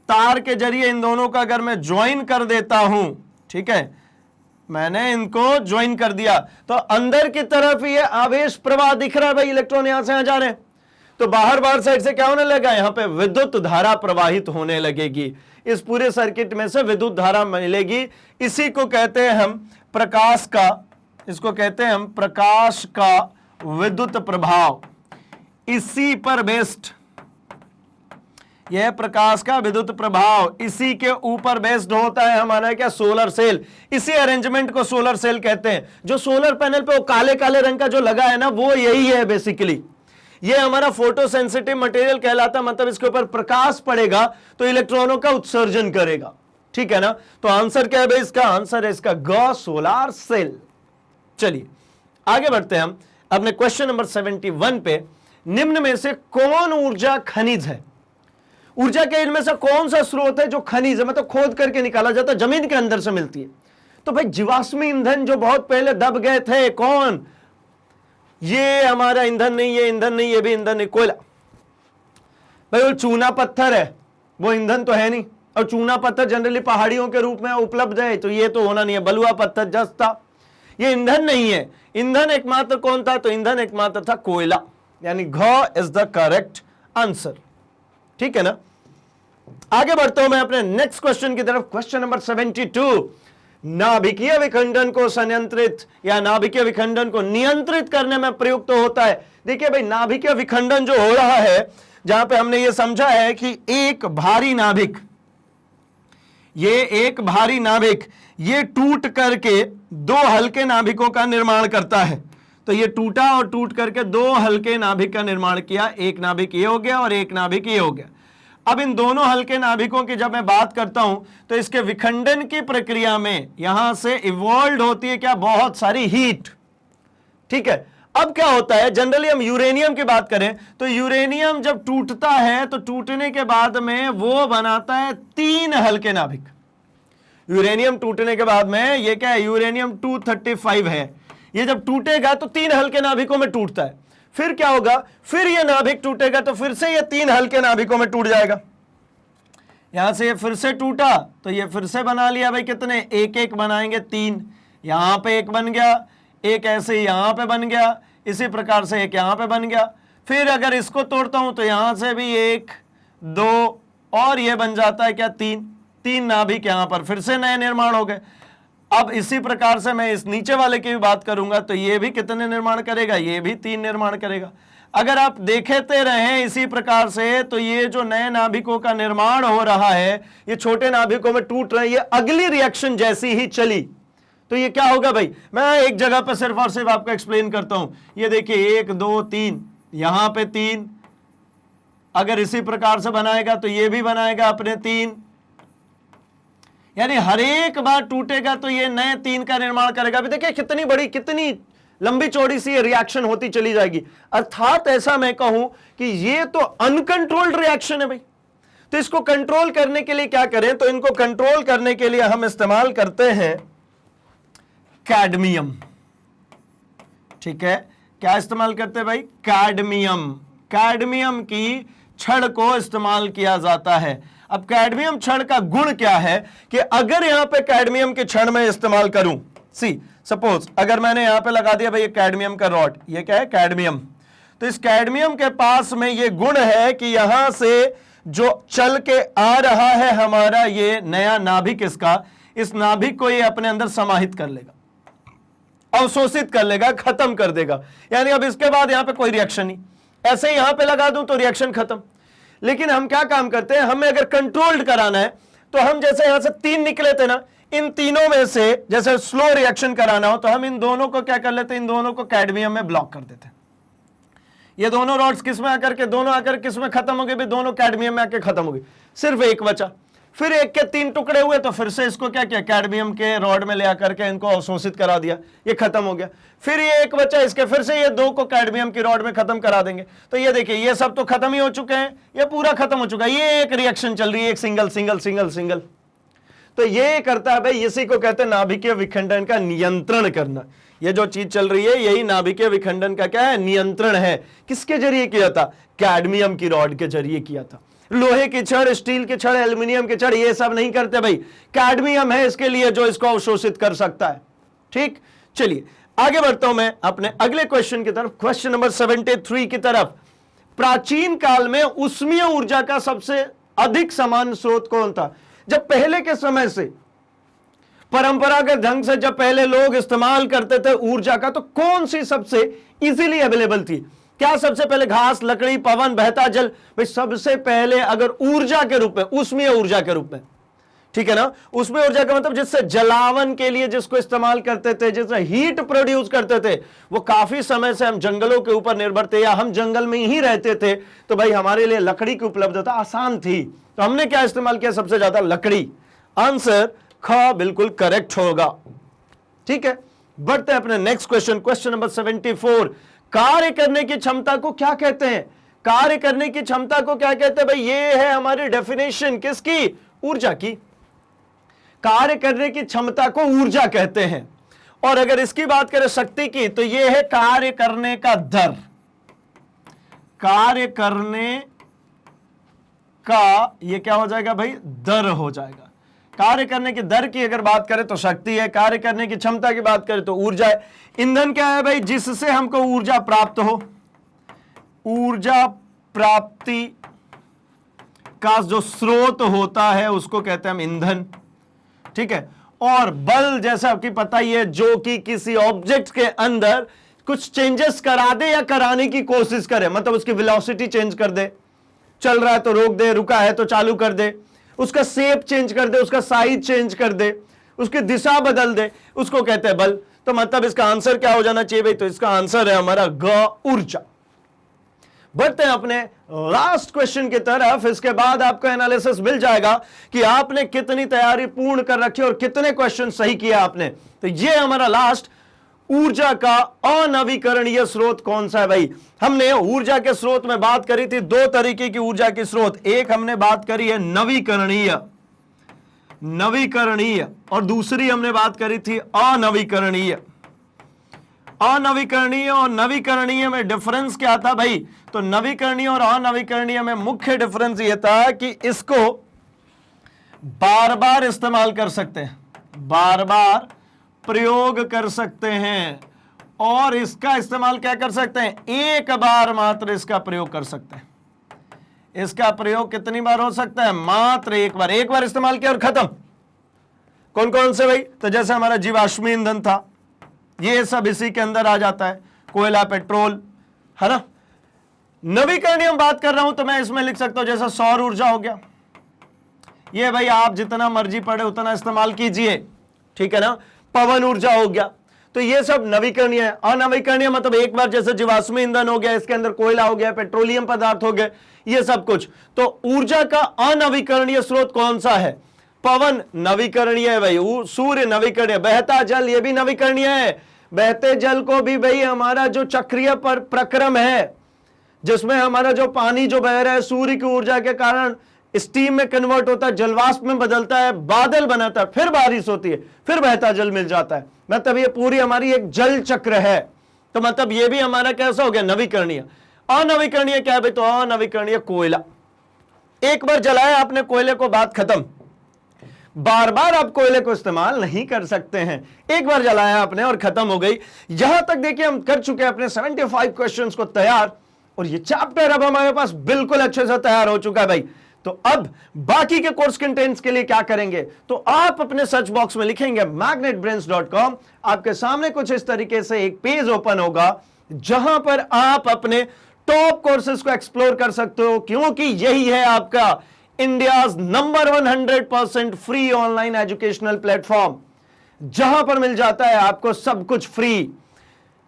तार के जरिए इन दोनों का अगर मैं ज्वाइन कर देता हूं, ठीक है, मैंने इनको ज्वाइन कर दिया, तो अंदर की तरफ ये आवेश प्रवाह दिख रहा है भाई, इलेक्ट्रॉन यहां से यहां जा रहे हैं। तो बाहर साइड से क्या होने लगा, यहां पे विद्युत धारा प्रवाहित होने लगेगी, इस पूरे सर्किट में से विद्युत धारा मिलेगी। इसी को कहते हैं हम प्रकाश का, इसको कहते हैं हम प्रकाश का विद्युत प्रभाव। इसी पर बेस्ड, यह प्रकाश का विद्युत प्रभाव, इसी के ऊपर बेस्ड होता है हमारा क्या, सोलर सेल। इसी अरेंजमेंट को सोलर सेल कहते हैं। जो सोलर पैनल पे वो काले काले रंग का जो लगा है ना, वो यही है बेसिकली। ये हमारा फोटो सेंसिटिव मटेरियल कहलाता, मतलब इसके ऊपर प्रकाश पड़ेगा तो इलेक्ट्रॉनों का उत्सर्जन करेगा, ठीक है ना। तो आंसर क्या है भाई, इसका आंसर है इसका ग, सोलार सेल। चलिए आगे बढ़ते हैं हम अपने क्वेश्चन नंबर 71 पे। निम्न में से कौन ऊर्जा खनिज है, ऊर्जा के इनमें से कौन सा स्रोत है जो खनिज है, मतलब खोद करके निकाला जाता है, जमीन के अंदर से मिलती है। तो भाई जीवाश्मी ईंधन जो बहुत पहले दब गए थे, कौन, ये हमारा ईंधन नहीं, ये ईंधन नहीं, ये भी ईंधन नहीं, कोयला। भाई वो चूना पत्थर है, वो ईंधन तो है नहीं, और चूना पत्थर जनरली पहाड़ियों के रूप में उपलब्ध है, तो ये तो होना नहीं है। बलुआ पत्थर जस्ट था, ये ईंधन नहीं है। ईंधन एकमात्र कौन था, तो ईंधन एकमात्र था कोयला, यानी घ इज द करेक्ट आंसर, ठीक है ना। आगे बढ़ता हूं मैं अपने नेक्स्ट क्वेश्चन की तरफ। क्वेश्चन नंबर 72, नाभिकीय विखंडन को संयंत्रित या नाभिकीय विखंडन को नियंत्रित करने में प्रयुक्त तो होता है। देखिए भाई, नाभिकीय विखंडन जो हो रहा है, जहां पे हमने ये समझा है कि एक भारी नाभिक, ये एक भारी नाभिक ये टूट करके दो हल्के नाभिकों का निर्माण करता है। तो ये टूटा और टूट करके दो हल्के नाभिक का निर्माण किया, एक नाभिक ये हो गया और एक नाभिक ये हो गया। अब इन दोनों हल्के नाभिकों की जब मैं बात करता हूं तो इसके विखंडन की प्रक्रिया में यहां से इवॉल्व होती है क्या, बहुत सारी हीट, ठीक है। अब क्या होता है, जनरली हम यूरेनियम की बात करें तो यूरेनियम जब टूटता है तो टूटने के बाद में वो बनाता है तीन हल्के नाभिक। यूरेनियम टूटने के बाद में ये क्या है, यूरेनियम 235 है, ये जब टूटेगा तो तीन हल्के नाभिकों में टूटता है। फिर क्या होगा, फिर ये नाभिक टूटेगा तो फिर से ये तीन हल्के नाभिकों में टूट जाएगा। यहां से ये फिर से टूटा तो ये फिर से बना लिया भाई, कितने, एक एक बनाएंगे तीन, यहां पे एक बन गया, एक ऐसे ही यहां पे बन गया, इसी प्रकार से एक यहां पे बन गया। फिर अगर इसको तोड़ता हूं तो यहां से भी एक, दो, और ये बन जाता है क्या, तीन, तीन नाभिक यहां पर फिर से नए निर्माण हो गए। अब इसी प्रकार से मैं इस नीचे वाले की भी बात करूंगा तो ये भी कितने निर्माण करेगा, ये भी तीन निर्माण करेगा। अगर आप देखते रहें इसी प्रकार से तो ये जो नए नाभिकों का निर्माण हो रहा है, ये छोटे नाभिकों में टूट रहे, ये अगली रिएक्शन जैसी ही चली तो ये क्या होगा भाई, मैं एक जगह पर सिर्फ और सिर्फ आपको एक्सप्लेन करता हूं। ये देखिए 1 2 3, यहां पे 3, अगर इसी प्रकार से बनाएगा तो ये भी बनाएगा अपने 3, यानी हर एक बार टूटेगा तो ये नए 3 का निर्माण करेगा। अभी देखिए कितनी बड़ी, कितनी लंबी चौड़ी सी ये रिएक्शन होती चली जाएगी। अर्थात ऐसा मैं कहूं कि ये तो अनकंट्रोल्ड रिएक्शन है भाई। तो इसको कंट्रोल करने के लिए क्या करें, तो इनको कंट्रोल करने के लिए हम इस्तेमाल करते हैं कैडमियम, ठीक है। क्या इस्तेमाल करते हैं भाई, कैडमियम, कैडमियम की छड़ को इस्तेमाल किया जाता है। अब कैडमियम छड़ का गुण क्या है कि अगर यहां पे कैडमियम की छड़ में इस्तेमाल करूं सी सपोज अगर मैंने यहां पे लगा दिया भाई कैडमियम का रॉड, ये क्या है कैडमियम, तो इस कैडमियम के पास में ये गुण है कि यहां से जो चल के आ रहा है हमारा ये नया नाभिक, इसका इस नाभिक को ये अपने अंदर समाहित कर लेगा, अवशोषित कर लेगा, खत्म कर देगा। यानी अब इसके बाद यहां पे कोई रिएक्शन नहीं, ऐसे ही यहां पे लगा दूं तो रिएक्शन खत्म। लेकिन हम क्या काम करते हैं, हमें अगर कंट्रोल्ड कराना है तो हम जैसे यहां से 3 निकले थे ना, इन तीनों में से जैसे स्लो रिएक्शन कराना हो तो हम इन दोनों को क्या कर लेते हैं, इन दोनों को कैडमियम में ब्लॉक कर देते हैं। ये दोनों रॉड्स किस में आकर के, दोनों आकर किस में खत्म हो गए भाई, दोनों कैडमियम में आकर खत्म हो गई, सिर्फ एक बचा। फिर एक के 3 टुकड़े हुए तो फिर से इसको क्या किया, कैडमियम के रॉड में ले आकर के इनको अवशोषित करा दिया, ये खत्म हो गया। फिर ये एक बचा, इसके फिर से ये 2 को कैडमियम की रॉड में खत्म करा देंगे। तो ये देखिए ये सब तो खत्म ही हो चुके हैं, ये पूरा खत्म हो चुका है, ये एक रिएक्शन चल रही है, एक सिंगल सिंगल सिंगल सिंगल। तो ये करता है भाई, इसी को कहते हैं नाभिकीय विखंडन का नियंत्रण करना। ये जो चीज चल रही है यही नाभिकीय विखंडन का क्या है, नियंत्रण है। किसके जरिए किया था, कैडमियम की रॉड के जरिए किया था। लोहे की छड़, स्टील की छड़, एल्यूमिनियम की छड़, ये सब नहीं करते भाई, कैडमियम है इसके लिए जो इसको अवशोषित कर सकता है। ठीक, चलिए आगे बढ़ता हूं मैं अपने अगले क्वेश्चन की तरफ, क्वेश्चन नंबर 73 की तरफ। प्राचीन काल में उष्मीय ऊर्जा का सबसे अधिक समान स्रोत कौन था? जब पहले के समय से परंपरागत ढंग से जब पहले लोग इस्तेमाल करते थे ऊर्जा का, तो कौन सी सबसे इजीली अवेलेबल थी? क्या सबसे पहले घास, लकड़ी, पवन, बहता जल? भाई सबसे पहले अगर ऊर्जा के रूप में, उष्मीय ऊर्जा के रूप में, ठीक है ना, उष्मीय ऊर्जा का मतलब जिससे जलावन के लिए जिसको इस्तेमाल करते थे, जिससे हीट प्रोड्यूस करते थे, वो काफी समय से हम जंगलों के ऊपर निर्भर थे या हम जंगल में ही रहते थे, तो भाई हमारे लिए लकड़ी की उपलब्धता आसान थी। तो हमने क्या इस्तेमाल किया, सबसे ज्यादा लकड़ी। आंसर ख बिल्कुल करेक्ट होगा। ठीक है, बढ़ते हैं अपने नेक्स्ट क्वेश्चन, क्वेश्चन नंबर 74। कार्य करने की क्षमता को क्या कहते हैं? कार्य करने की क्षमता को क्या कहते हैं? भाई ये है हमारी डेफिनेशन किसकी, ऊर्जा की। कार्य करने की क्षमता को ऊर्जा कहते हैं। और अगर इसकी बात करें शक्ति की, तो ये है कार्य करने का दर। कार्य करने का ये क्या हो जाएगा भाई, दर हो जाएगा। कार्य करने की दर की अगर बात करें तो शक्ति है, कार्य करने की क्षमता की बात करें तो ऊर्जा है। ईंधन क्या है भाई, जिससे हमको ऊर्जा प्राप्त हो। ऊर्जा प्राप्ति का जो स्रोत होता है उसको कहते हैं हम ईंधन। ठीक है, और बल जैसा आपकी पता ही है, जो कि किसी ऑब्जेक्ट के अंदर कुछ चेंजेस करा दे या कराने की कोशिश करे, मतलब उसकी वेलोसिटी चेंज कर दे, चल रहा है तो रोक दे, रुका है तो चालू कर दे, उसका शेप चेंज कर दे, उसका साइज चेंज कर दे, उसकी दिशा बदल दे, उसको कहते हैं बल। तो मतलब इसका आंसर क्या हो जाना चाहिए भाई, तो इसका आंसर है हमारा ग, ऊर्जा। बढ़ते हैं अपने लास्ट क्वेश्चन की तरफ। इसके बाद आपको एनालिसिस मिल जाएगा कि आपने कितनी तैयारी पूर्ण कर रखी और कितने क्वेश्चन सही किया आपने। तो ये हमारा लास्ट, ऊर्जा का अनवीकरणीय स्रोत कौन सा है भाई? हमने ऊर्जा के स्रोत में बात करी थी, 2 तरीके की ऊर्जा की स्रोत। एक हमने बात करी है नवीकरणीय, नवीकरणीय, और दूसरी हमने बात करी थी अनवीकरणीय। अनवीकरणीय और नवीकरणीय में डिफरेंस क्या था भाई? तो नवीकरणीय और अनवीकरणीय में मुख्य डिफरेंस यह था कि इसको बार बार इस्तेमाल कर सकते हैं, बार बार प्रयोग कर सकते हैं, और इसका इस्तेमाल क्या कर सकते हैं, एक बार मात्र इसका प्रयोग कर सकते हैं। इसका प्रयोग कितनी बार हो सकता है? मात्र एक बार। एक बार इस्तेमाल किया और खत्म। कौन कौन से भाई? तो जैसे हमारा जीवाश्मी ईंधन था, ये सब इसी के अंदर आ जाता है, कोयला, पेट्रोल, है ना। नवीकरणीय हम बात कर रहा हूं तो मैं इसमें लिख सकता हूं जैसा सौर ऊर्जा हो गया, ये भाई आप जितना मर्जी पड़े उतना इस्तेमाल कीजिए, ठीक है ना। पवन ऊर्जा हो गया, तो ये सब नवीकरणीय है। अनवीकरणीय मतलब एक बार, जैसे जीवाश्मी ईंधन हो गया, इसके अंदर कोयला हो गया, पेट्रोलियम पदार्थ हो गए, ये सब कुछ। तो ऊर्जा का अनवीकरणीय स्रोत कौन सा है? पवन नवीकरणीय है भाई, सूर्य नवीकरणीय, बहता जल ये भी नवीकरणीय है। बहते जल को भी भाई हमारा जो चक्रीय प्रक्रम है, जिसमें हमारा जो पानी जो बह रहा है सूर्य की ऊर्जा के कारण स्टीम में कन्वर्ट होता है, जलवाष्प में बदलता है, बादल बनाता है, फिर बारिश होती है, फिर बहता जल मिल जाता है। मतलब ये पूरी हमारी एक जल चक्र है। तो मतलब ये भी हमारा कैसा हो गया? नवीकरणीय। अनवीकरणीय क्या है भाई? तो अनवीकरणीय कोयला, एक बार जलाया आपने कोयले को, बात खत्म। बार बार आप कोयले को इस्तेमाल नहीं कर सकते हैं। एक बार जलाया आपने और खत्म हो गई। यहां तक देखिए हम कर चुके हैं अपने 75 क्वेश्चंस को तैयार, और ये चैप्टर अब हमारे पास बिल्कुल अच्छे से तैयार हो चुका है भाई। तो अब बाकी के कोर्स कंटेंट्स के लिए क्या करेंगे, तो आप अपने सर्च बॉक्स में लिखेंगे magnetbrains.com। आपके सामने कुछ इस तरीके से एक पेज ओपन होगा जहां पर आप अपने टॉप कोर्सेज को एक्सप्लोर कर सकते हो, क्योंकि यही है आपका India's number 100% free online educational platform, जहां पर मिल जाता है आपको सब कुछ फ्री।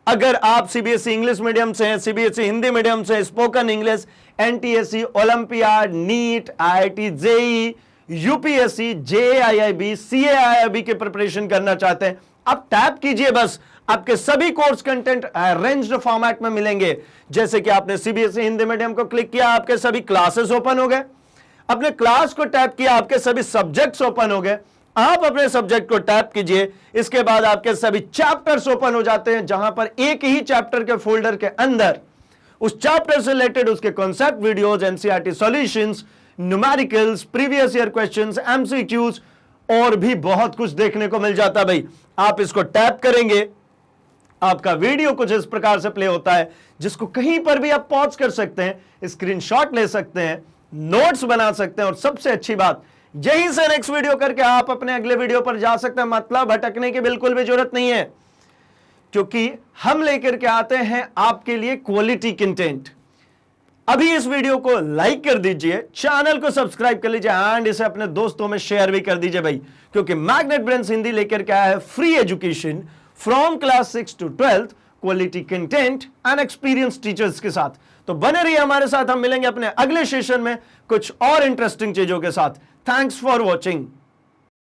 अगर आप सीबीएसई इंग्लिश मीडियम से हैं, सीबीएसई हिंदी मीडियम से, spoken English, NTSC, olympiad, NEET, IIT, JEE, UPSC, JAIIB, CAIIB की प्रिपरेशन करना चाहते हैं, आप टैप कीजिए, बस आपके सभी कोर्स कंटेंट अरेंज्ड फॉर्मेट में मिलेंगे। जैसे कि आपने सीबीएसई हिंदी मीडियम को क्लिक किया, आपके सभी क्लासेस ओपन हो गए। अपने क्लास को टैप किया, आपके सभी सब्जेक्ट्स ओपन हो गए। आप अपने सब्जेक्ट को टैप कीजिए, इसके बाद आपके सभी चैप्टर्स ओपन हो जाते हैं, जहां पर एक ही चैप्टर के फोल्डर के अंदर उस चैप्टर से रिलेटेड उसके concept videos, NCERT solutions, numericals, previous year questions, MCQs और भी बहुत कुछ देखने को मिल जाता है भाई। आप इसको टैप करेंगे, आपका वीडियो कुछ इस प्रकार से प्ले होता है, जिसको कहीं पर भी आप पॉज कर सकते हैं, स्क्रीनशॉट ले सकते हैं, नोट्स बना सकते हैं, और सबसे अच्छी बात, यहीं से नेक्स्ट वीडियो करके आप अपने अगले वीडियो पर जा सकते हैं। मतलब भटकने की बिल्कुल भी जरूरत नहीं है, क्योंकि हम लेकर के आते हैं आपके लिए क्वालिटी कंटेंट। अभी इस वीडियो को लाइक कर दीजिए, चैनल को सब्सक्राइब कर लीजिए एंड इसे अपने दोस्तों में शेयर भी कर दीजिए भाई, क्योंकि मैग्नेट ब्रेन्स हिंदी लेकर के आया है free education from class 6 to 12th, quality content and experience teachers के साथ। तो बने रहिए हमारे साथ, हम मिलेंगे अपने अगले सेशन में कुछ और इंटरेस्टिंग चीजों के साथ। Thanks for watching.